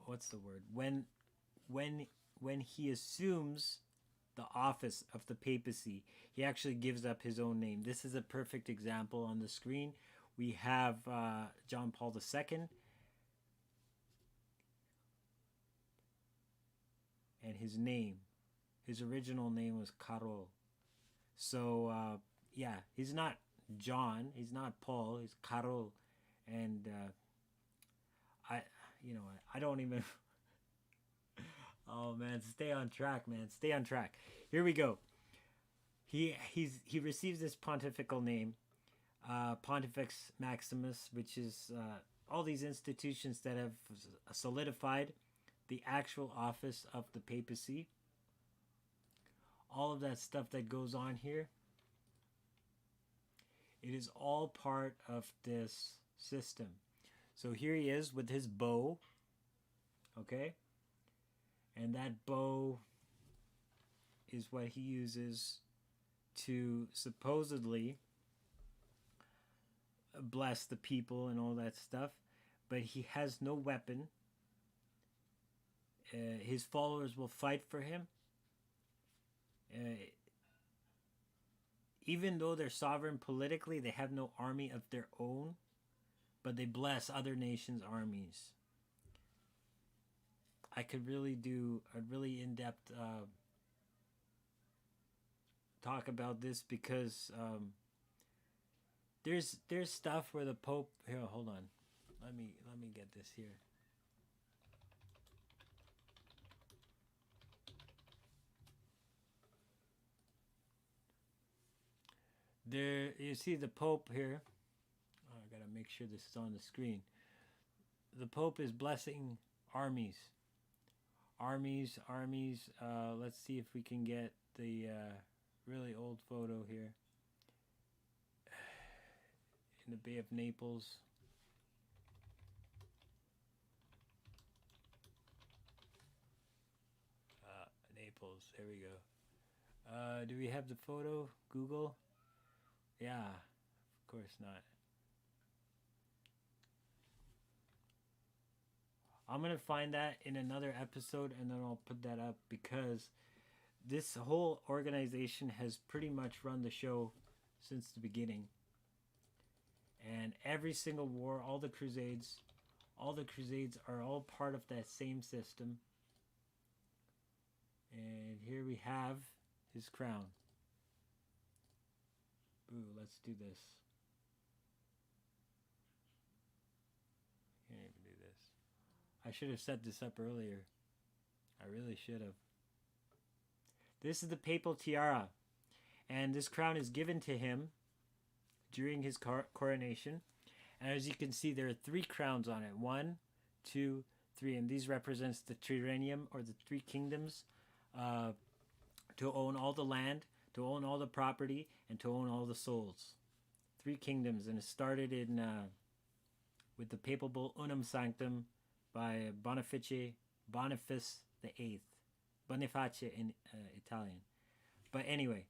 what's the word, when he assumes the office of the papacy, he actually gives up his own name. This is a perfect example on the screen. We have John Paul II, and his name, his original name was Karol. So yeah, he's not John, he's not Paul, he's Karol. And I don't even oh man, stay on track, man, stay on track. Here we go. He receives this pontifical name, Pontifex Maximus, which is all these institutions that have solidified the actual office of the papacy. All of that stuff that goes on here, it is all part of this system. So here he is with his bow, okay? And that bow is what he uses to supposedly bless the people and all that stuff. But he has no weapon. His followers will fight for him. Even though they're sovereign politically, they have no army of their own, but they bless other nations' armies. I could really do a really in-depth talk about this because there's stuff where the Pope here. Hold on, let me get this here. There, you see the Pope here. Oh, I gotta make sure this is on the screen. The Pope is blessing armies. Armies. Let's see if we can get the really old photo here. In the Bay of Naples. Naples, there we go. Do we have the photo? Google? Yeah, of course not. I'm going to find that in another episode and then I'll put that up because this whole organization has pretty much run the show since the beginning. And every single war, all the crusades are all part of that same system. And here we have his crown. Ooh, let's do this. Can't even do this. I should have set this up earlier. I really should have. This is the Papal Tiara, and this crown is given to him during his coronation. And as you can see, there are 3 crowns on it. 1, 2, 3, and these represents the trirenium, or the 3 kingdoms, to own all the land, to own all the property, and to own all the souls. 3 kingdoms, and it started in with the papal bull Unum Sanctum by Boniface VIII. Boniface in Italian. But anyway,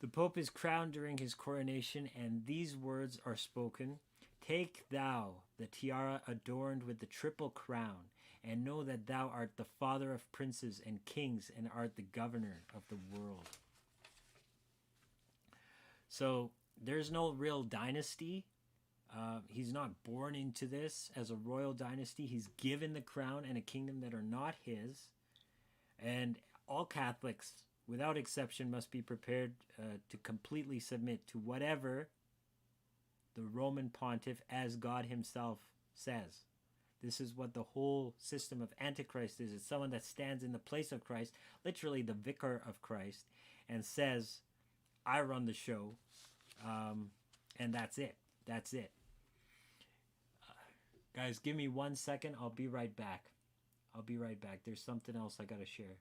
the Pope is crowned during his coronation, and these words are spoken. Take thou the tiara adorned with the triple crown, and know that thou art the father of princes and kings, and art the governor of the world. So there's no real dynasty. He's not born into this as a royal dynasty. He's given the crown and a kingdom that are not his. And all Catholics, without exception, must be prepared to completely submit to whatever the Roman pontiff, as God himself, says. This is what the whole system of Antichrist is. It's someone that stands in the place of Christ, literally the vicar of Christ, and says, I run the show, and that's it. That's it. Guys, give me 1 second. I'll be right back. There's something else I got to share.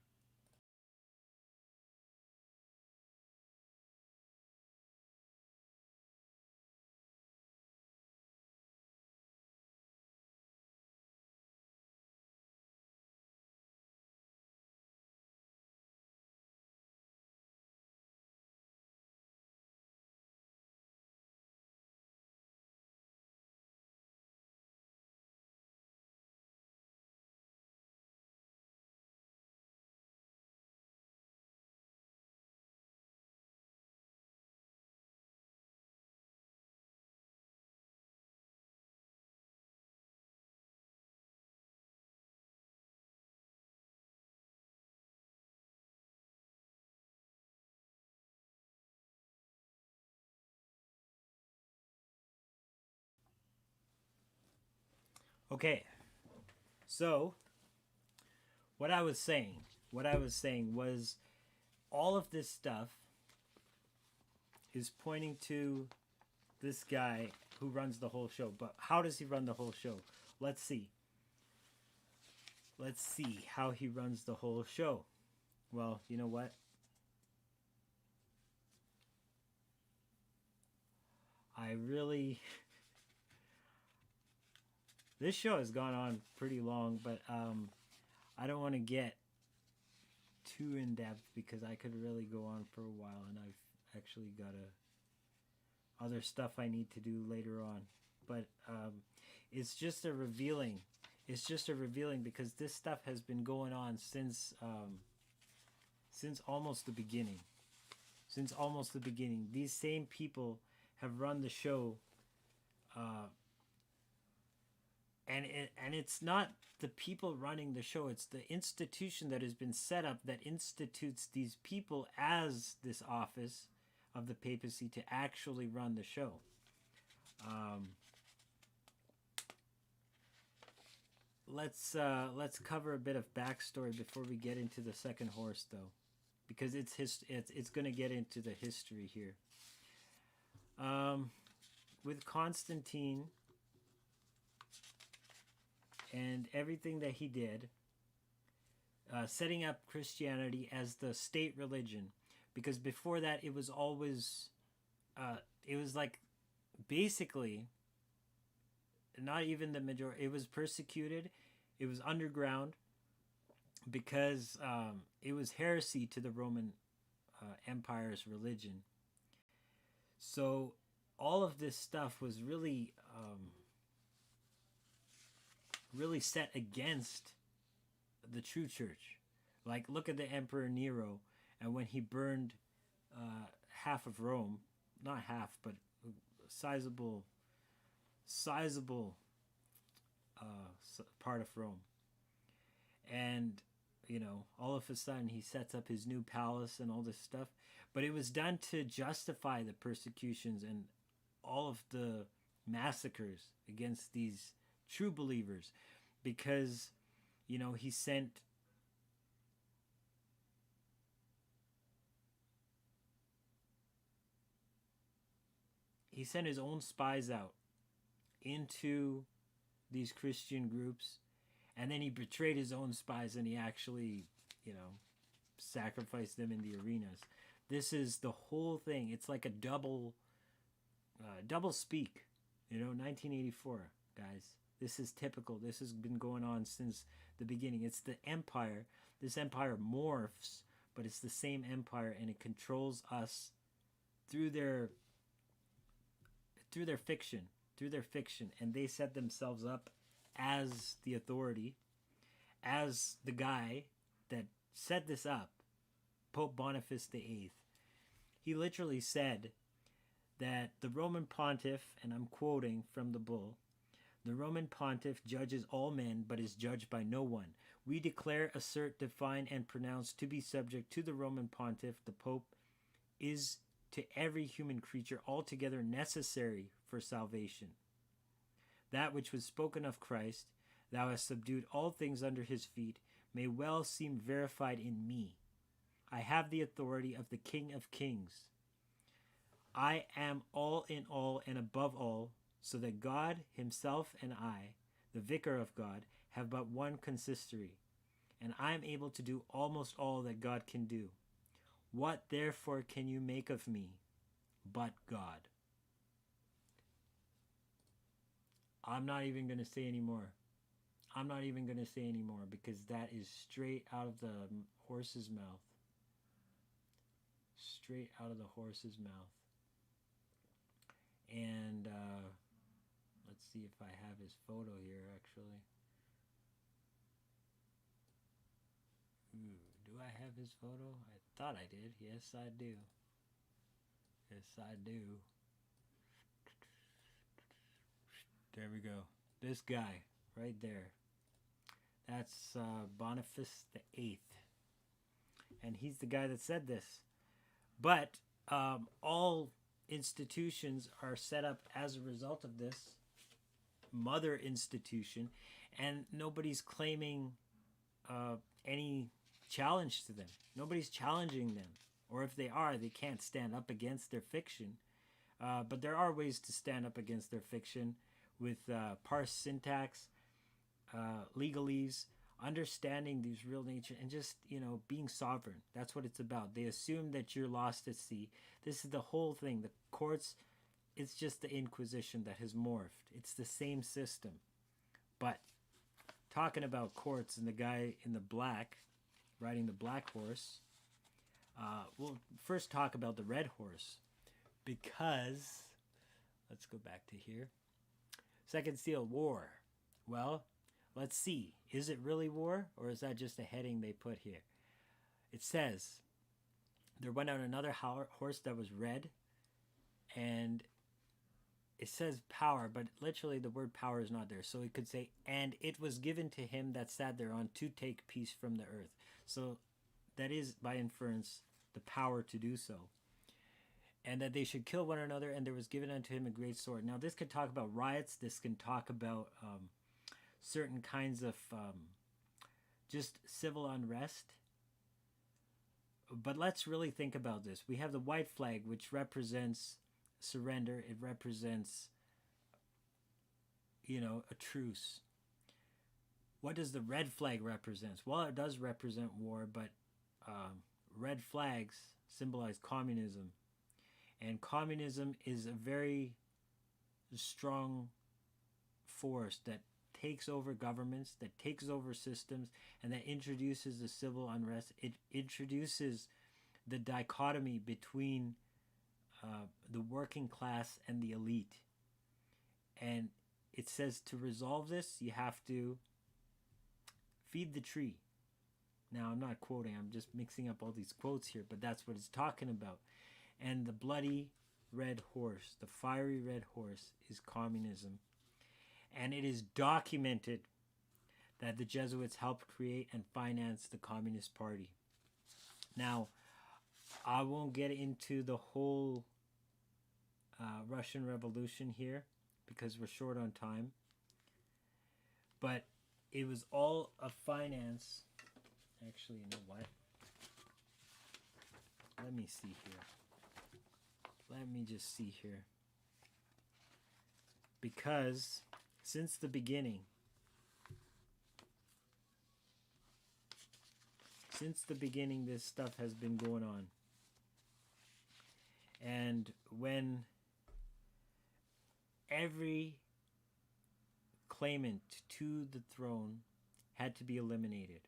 Okay, so what I was saying was all of this stuff is pointing to this guy who runs the whole show. But how does he run the whole show? Let's see how he runs the whole show. Well, you know what? This show has gone on pretty long, but I don't want to get too in depth because I could really go on for a while, and I've actually got other stuff I need to do later on. But it's just a revealing. It's just a revealing because this stuff has been going on since almost the beginning. Since almost the beginning, these same people have run the show. And it's not the people running the show, it's the institution that has been set up that institutes these people as this office of the papacy to actually run the show. Let's cover a bit of backstory before we get into the second horse, though, because it's going to get into the history here. With Constantine and everything that he did, setting up Christianity as the state religion, because before that it was always, it was like basically not even the majority. It was persecuted, it was underground, because it was heresy to the Roman Empire's religion. So all of this stuff was really set against the true church. Like, look at the Emperor Nero, and when he burned half of Rome, not half, but sizable part of Rome. And, all of a sudden he sets up his new palace and all this stuff. But it was done to justify the persecutions and all of the massacres against these true believers, because, you know, he sent his own spies out into these Christian groups, and then he betrayed his own spies, and he actually, you know, sacrificed them in the arenas. This is the whole thing. It's like a double speak. You know, 1984, guys. This is typical. This has been going on since the beginning. It's the empire. This empire morphs, but it's the same empire, and it controls us through their fiction, and they set themselves up as the authority, as the guy that set this up, Pope Boniface VIII. He literally said that the Roman pontiff, and I'm quoting from the bull, the Roman pontiff judges all men, but is judged by no one. We declare, assert, define, and pronounce to be subject to the Roman pontiff. The Pope is to every human creature altogether necessary for salvation. That which was spoken of Christ, thou hast subdued all things under his feet, may well seem verified in me. I have the authority of the King of Kings. I am all in all and above all, so that God himself and I, the vicar of God, have but one consistory, and I am able to do almost all that God can do. What therefore can you make of me but God? I'm not even going to say anymore. Because that is straight out of the horse's mouth. Straight out of the horse's mouth. And let's see if I have his photo here, actually. Do I have his photo? I thought I did. Yes, I do. There we go. This guy right there. That's Boniface VIII. And he's the guy that said this. But all institutions are set up as a result of this mother institution, and nobody's claiming any challenge to them. Nobody's challenging them. Or if they are, they can't stand up against their fiction. But there are ways to stand up against their fiction with parse syntax, legalese, understanding these real nature, and just, you know, being sovereign. That's what it's about. They assume that you're lost at sea. This is the whole thing. The courts, it's just the Inquisition that has morphed. It's the same system. But talking about courts and the guy in the black, riding the black horse, we'll first talk about the red horse, because, let's go back to here. Second seal, war. Well, let's see. Is it really war, or is that just a heading they put here? It says, there went out another horse that was red, and it says power, but literally the word power is not there. So it could say, and it was given to him that sat thereon to take peace from the earth. So that is, by inference, the power to do so. And that they should kill one another, and there was given unto him a great sword. Now, this could talk about riots. This can talk about certain kinds of just civil unrest. But let's really think about this. We have the white flag, which represents surrender. It represents, you know, a truce. What does the red flag represent? Well, it does represent war, but red flags symbolize communism. And communism is a very strong force that takes over governments, that takes over systems, and that introduces the civil unrest. It introduces the dichotomy between the working class and the elite. And it says to resolve this, you have to feed the tree. Now, I'm not quoting, I'm just mixing up all these quotes here, but that's what it's talking about. And the bloody red horse, the fiery red horse, is communism. And it is documented that the Jesuits helped create and finance the Communist Party. Now, I won't get into the whole Russian Revolution here because we're short on time. But it was all a finance. Actually, you know what? Let me see here. Let me just see here. Because since the beginning, this stuff has been going on. And when every claimant to the throne had to be eliminated,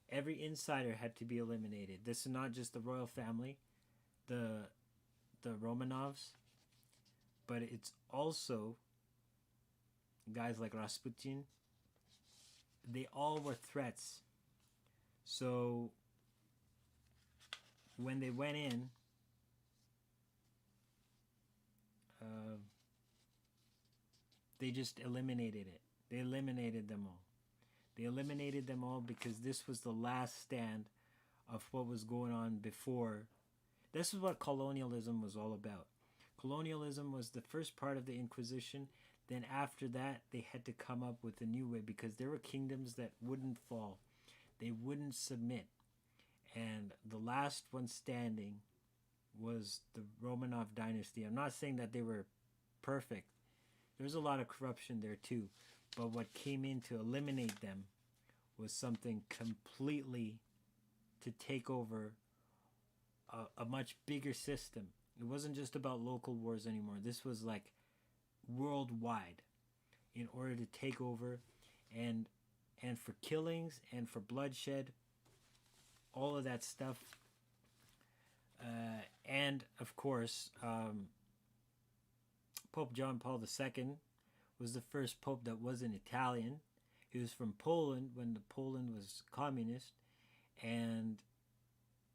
every insider had to be eliminated. This is not just the royal family, the Romanovs, but it's also guys like Rasputin. They all were threats. So when they went in, they just eliminated it. They eliminated them all. They eliminated them all because this was the last stand of what was going on before. This is what colonialism was all about. Colonialism was the first part of the Inquisition. Then after that, they had to come up with a new way because there were kingdoms that wouldn't fall. They wouldn't submit. And the last one standing was the Romanov dynasty. I'm not saying that they were perfect. There's a lot of corruption there too. But what came in to eliminate them was something completely to take over a much bigger system. It wasn't just about local wars anymore. This was like worldwide in order to take over and for killings and for bloodshed, all of that stuff. And of course, Pope John Paul II was the first pope that wasn't Italian. He was from Poland when Poland was communist. And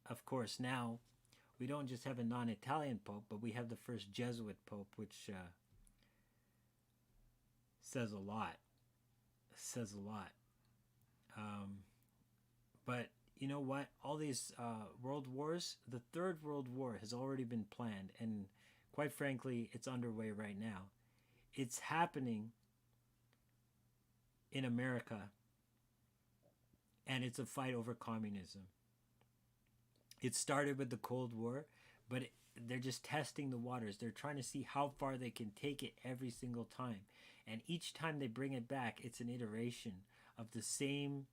of course now we don't just have a non-Italian pope, but we have the first Jesuit pope, which says a lot. Says a lot. But you know what? All these world wars, the Third World War has already been planned, and quite frankly, it's underway right now. It's happening in America, and it's a fight over communism. It started with the Cold War, but they're just testing the waters. They're trying to see how far they can take it every single time. And each time they bring it back, it's an iteration of the same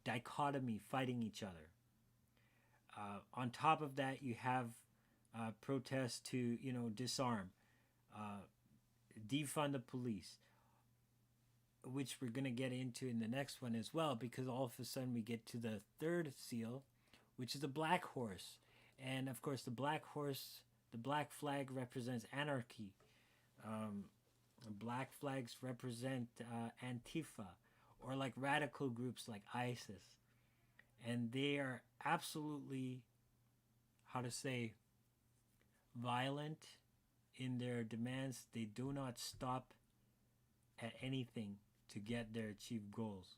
dichotomy fighting each other. On top of that, you have protests to, disarm, defund the police, which we're going to get into in the next one as well, because all of a sudden we get to the third seal, which is the black horse. And of course, the black horse, the black flag represents anarchy. Black flags represent Antifa, or like radical groups like ISIS. And they are absolutely, violent in their demands. They do not stop at anything to get their achieved goals.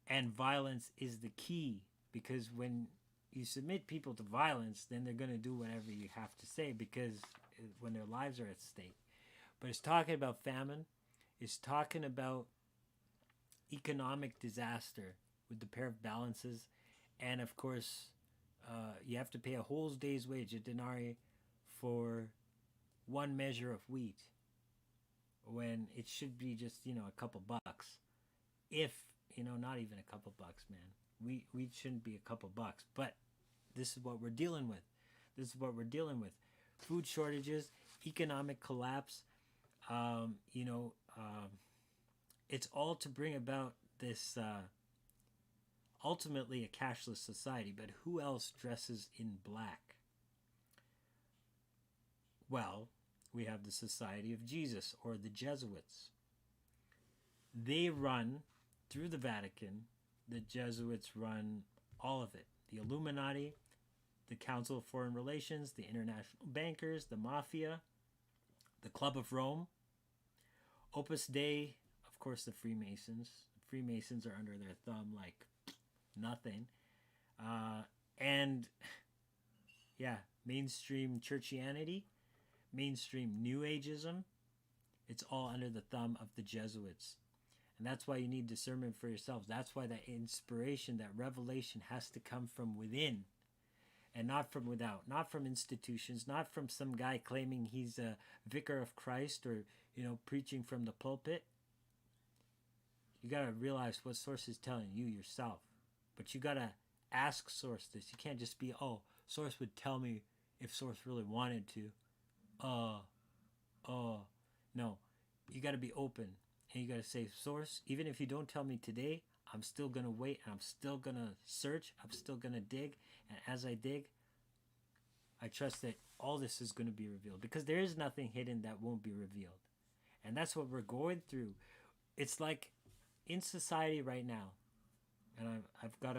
And violence is the key, because when you submit people to violence, then they're going to do whatever you have to say, because when their lives are at stake. But it's talking about famine. It's talking about economic disaster with the pair of balances. And of course, you have to pay a whole day's wage, a denarii, for one measure of wheat, when it should be just, a couple bucks. If, not even a couple bucks, man. Wheat shouldn't be a couple bucks. But this is what we're dealing with. Food shortages, economic collapse. It's all to bring about this ultimately a cashless society. But who else dresses in black? Well, we have the Society of Jesus, or the Jesuits. They run through the Vatican. The Jesuits run all of it. The Illuminati, the Council of Foreign Relations, the international bankers, the mafia, the Club of Rome, Opus Dei, of course, the Freemasons. The Freemasons are under their thumb like nothing. And yeah, mainstream churchianity, mainstream New Ageism, it's all under the thumb of the Jesuits. And that's why you need discernment for yourselves. That's why that inspiration, that revelation has to come from within and not from without, not from institutions, not from some guy claiming he's a vicar of Christ or, preaching from the pulpit. You got to realize what source is telling you yourself. But you got to ask source this. You can't just be, oh, source would tell me if source really wanted to. No. You got to be open. And you got to say, source, even if you don't tell me today, I'm still going to wait. And I'm still going to search. I'm still going to dig. And as I dig, I trust that all this is going to be revealed. Because there is nothing hidden that won't be revealed. And that's what we're going through. It's like in society right now, and I've got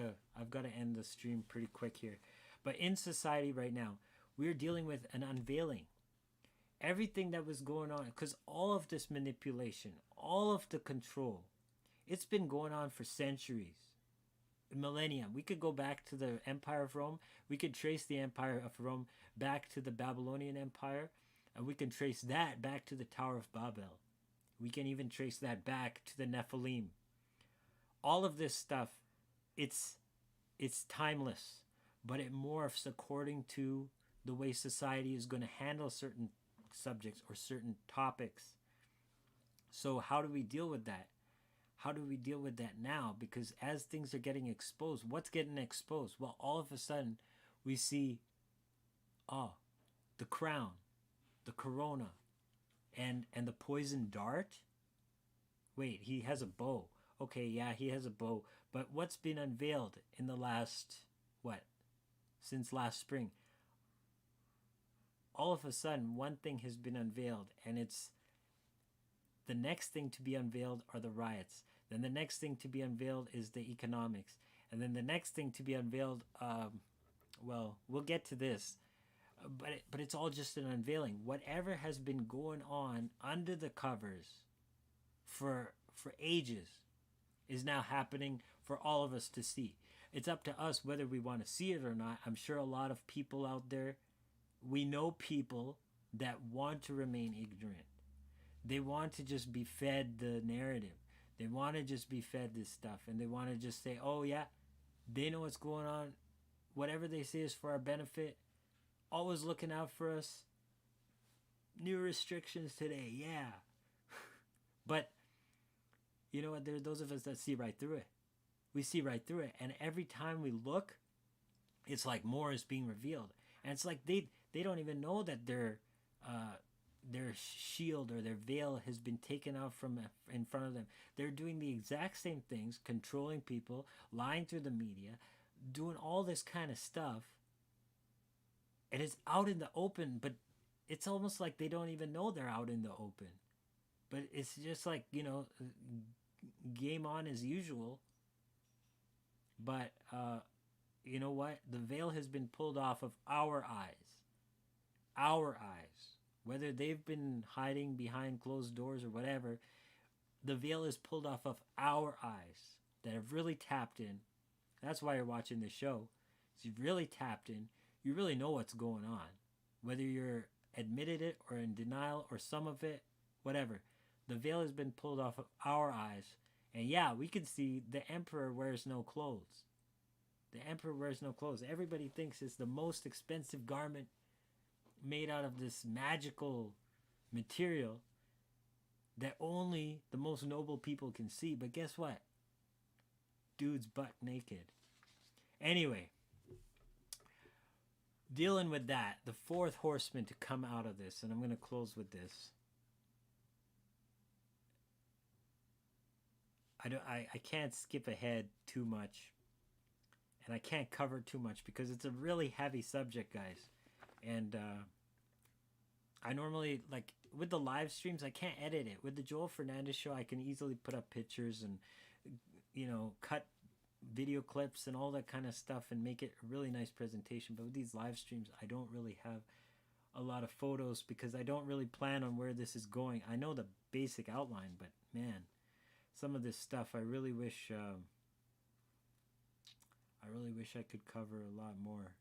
to end the stream pretty quick here. But in society right now, we're dealing with an unveiling. Everything that was going on, because all of this manipulation, all of the control, it's been going on for centuries, millennia. We could go back to the Empire of Rome. We could trace the Empire of Rome back to the Babylonian Empire, and we can trace that back to the Tower of Babel. We can even trace that back to the Nephilim. All of this stuff, it's timeless, but it morphs according to the way society is going to handle certain subjects or certain topics. So how do we deal with that? How do we deal with that now? Because as things are getting exposed, what's getting exposed? Well, all of a sudden we see, the crown, the corona, and the poison dart. Wait, he has a bow. Okay, yeah, he has a bow. But what's been unveiled in the last, since last spring? All of a sudden, one thing has been unveiled, and it's the next thing to be unveiled are the riots. Then the next thing to be unveiled is the economics. And then the next thing to be unveiled, we'll get to this. But it's all just an unveiling. Whatever has been going on under the covers for ages is now happening for all of us to see. It's up to us whether we want to see it or not. I'm sure a lot of people out there, we know people that want to remain ignorant. They want to just be fed the narrative. They want to just be fed this stuff. And they want to just say, oh yeah, they know what's going on. Whatever they say is for our benefit. Always looking out for us. New restrictions today, yeah. But you know what? There are those of us that see right through it. We see right through it. And every time we look, it's like more is being revealed. And it's like they don't even know that their shield or their veil has been taken out from in front of them. They're doing the exact same things, controlling people, lying through the media, doing all this kind of stuff. And it's out in the open, but it's almost like they don't even know they're out in the open. But it's just like, game on as usual. But you know what? The veil has been pulled off of our eyes. Our eyes. Whether they've been hiding behind closed doors or whatever, the veil is pulled off of our eyes that have really tapped in. That's why you're watching this show. So you've really tapped in. You really know what's going on. Whether you're admitted it or in denial or some of it, whatever. The veil has been pulled off of our eyes. And yeah, we can see the emperor wears no clothes. The emperor wears no clothes. Everybody thinks it's the most expensive garment made out of this magical material that only the most noble people can see. But guess what? Dude's butt naked. Anyway, dealing with that, the fourth horseman to come out of this, and I'm going to close with this. I can't skip ahead too much, and I can't cover too much because it's a really heavy subject, guys. And I normally, like, with the live streams, I can't edit it. With the Joel Fernandez show, I can easily put up pictures and, cut video clips and all that kind of stuff and make it a really nice presentation. But with these live streams, I don't really have a lot of photos because I don't really plan on where this is going. I know the basic outline, but man, some of this stuff I really wish I really wish I could cover a lot more.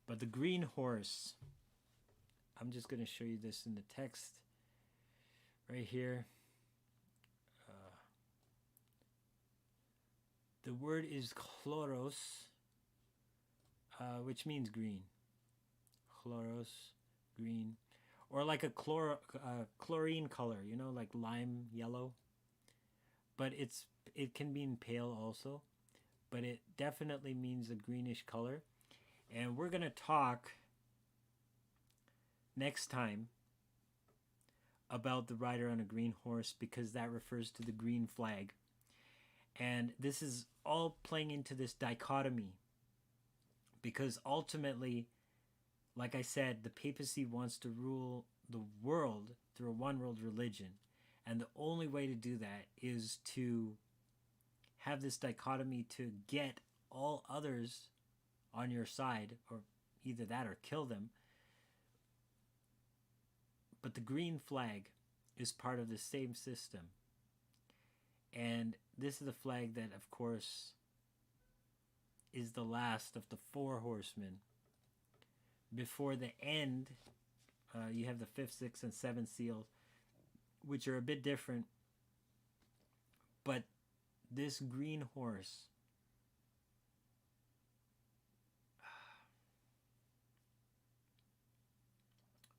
But the green horse, I'm just going to show you this in the text right here. The word is chloros, which means green. Chloros, green. Or like a chlorine color, you know, like lime yellow. But it can mean pale also. But it definitely means a greenish color. And we're going to talk next time about the rider on a green horse, because that refers to the green flag. And this is all playing into this dichotomy, because ultimately, like I said, the papacy wants to rule the world through a one world religion. And the only way to do that is to have this dichotomy to get all others on your side, or either that or kill them. But the green flag is part of the same system. And this is the flag that, of course, is the last of the 4 horsemen. Before the end, you have the 5th, 6th, and 7th seals, which are a bit different. But this green horse,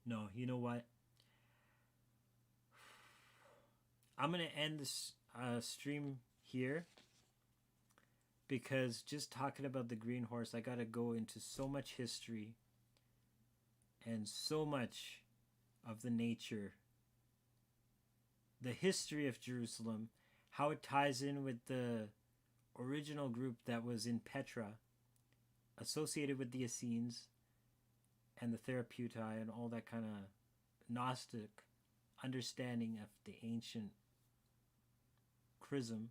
no, you know what? I'm going to end this stream here, because just talking about the green horse, I got to go into so much history and so much of the nature, the history of Jerusalem, how it ties in with the original group that was in Petra, associated with the Essenes and the Therapeutai and all that kind of Gnostic understanding of the ancient chrism,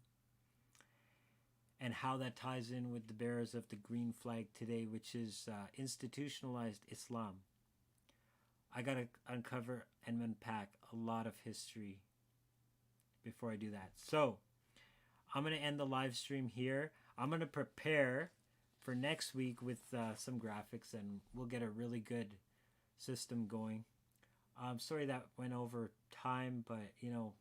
and how that ties in with the bearers of the green flag today, which is institutionalized Islam. I got to uncover and unpack a lot of history before I do that. So I'm going to end the live stream here. I'm going to prepare for next week with some graphics, and we'll get a really good system going. I'm sorry that went over time, but you know,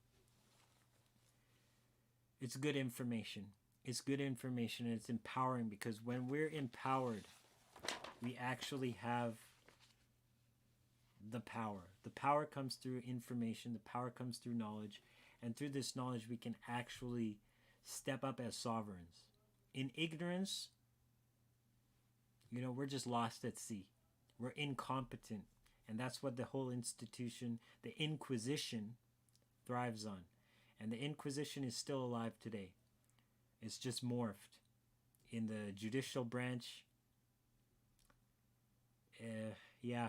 it's good information. It's good information, and it's empowering, because when we're empowered, we actually have the power. The power comes through information. The power comes through knowledge. And through this knowledge, we can actually step up as sovereigns. In ignorance, you know, we're just lost at sea. We're incompetent. And that's what the whole institution, the Inquisition, thrives on. And the Inquisition is still alive today. It's just morphed in the judicial branch. Yeah.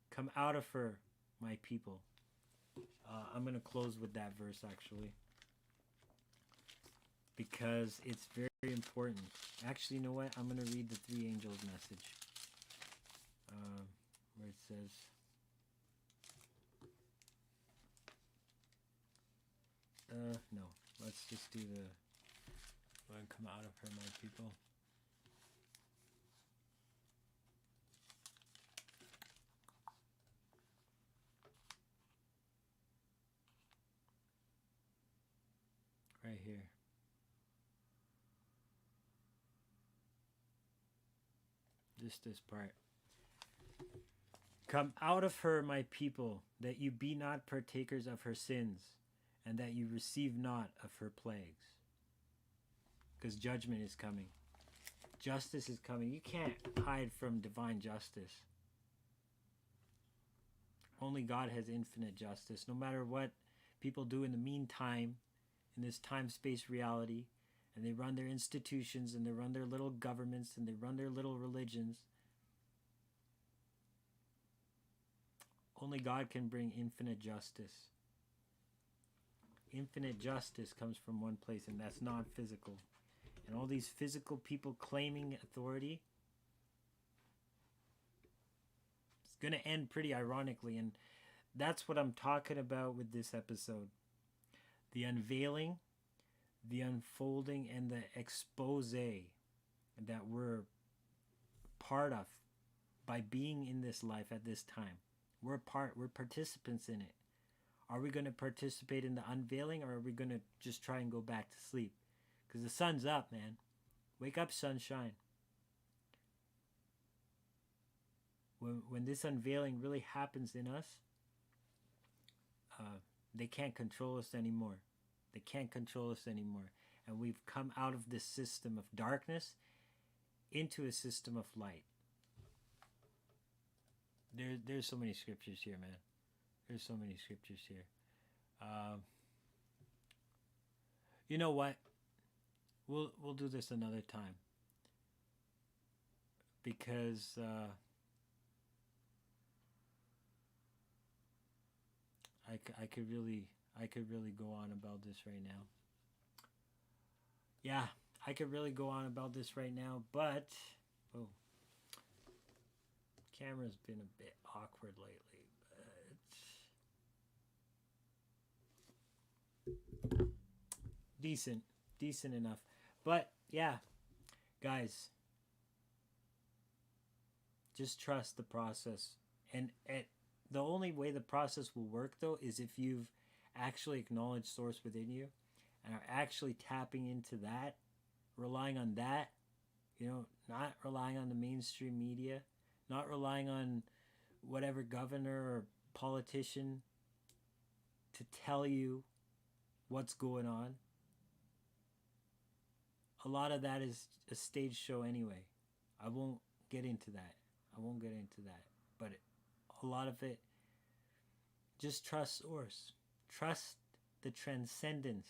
Come out of her, my people. I'm going to close with that verse, actually, because it's very important. Actually, you know what? I'm going to read the 3 angels' message, where it says, no, let's just do the, come out of her, my people. Right here. Just this part. Come out of her, my people, that you be not partakers of her sins, and that you receive not of her plagues. Because judgment is coming. Justice is coming. You can't hide from divine justice. Only God has infinite justice. No matter what people do in the meantime, in this time-space reality, and they run their institutions, and they run their little governments, and they run their little religions, only God can bring infinite justice. Infinite justice comes from one place, and that's non-physical. And all these physical people claiming authority, it's going to end pretty ironically, and that's what I'm talking about with this episode. The unveiling, the unfolding and the expose that we're part of by being in this life at this time. We're participants in it. Are we going to participate in the unveiling, or are we going to just try and go back to sleep? Because the sun's up, man. Wake up, sunshine. When this unveiling really happens in us, they can't control us anymore. They can't control us anymore. And we've come out of this system of darkness into a system of light. There's so many scriptures here, man. There's so many scriptures here. You know what? We'll do this another time, because I could really go on about this right now. Yeah, I could really go on about this right now, but camera's been a bit awkward lately, but decent enough. But yeah, guys, just trust the process. And the only way the process will work, though, is if you've actually acknowledged source within you and are actually tapping into that, relying on that, not relying on the mainstream media, not relying on whatever governor or politician to tell you what's going on. A lot of that is a stage show anyway. I won't get into that. But a lot of it, just trust source. Trust the transcendence.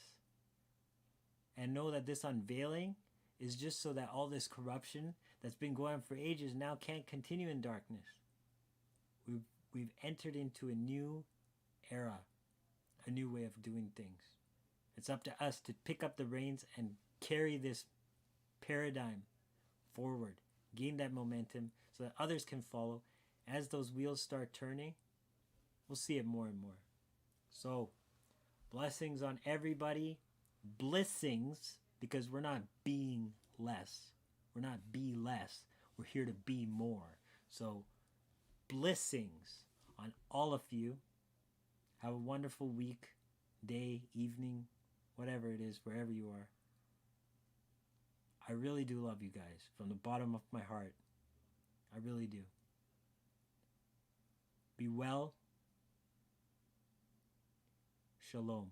And know that this unveiling is just so that all this corruption that's been going on for ages now can't continue in darkness. We've entered into a new era, a new way of doing things. It's up to us to pick up the reins and carry this paradigm forward, gain that momentum so that others can follow. As those wheels start turning, we'll see it more and more. So, blessings on everybody. Blessings, because we're not being less. We're not be less. We're here to be more. So, blessings on all of you. Have a wonderful week, day, evening, whatever it is, wherever you are. I really do love you guys from the bottom of my heart. I really do. Be well. Shalom.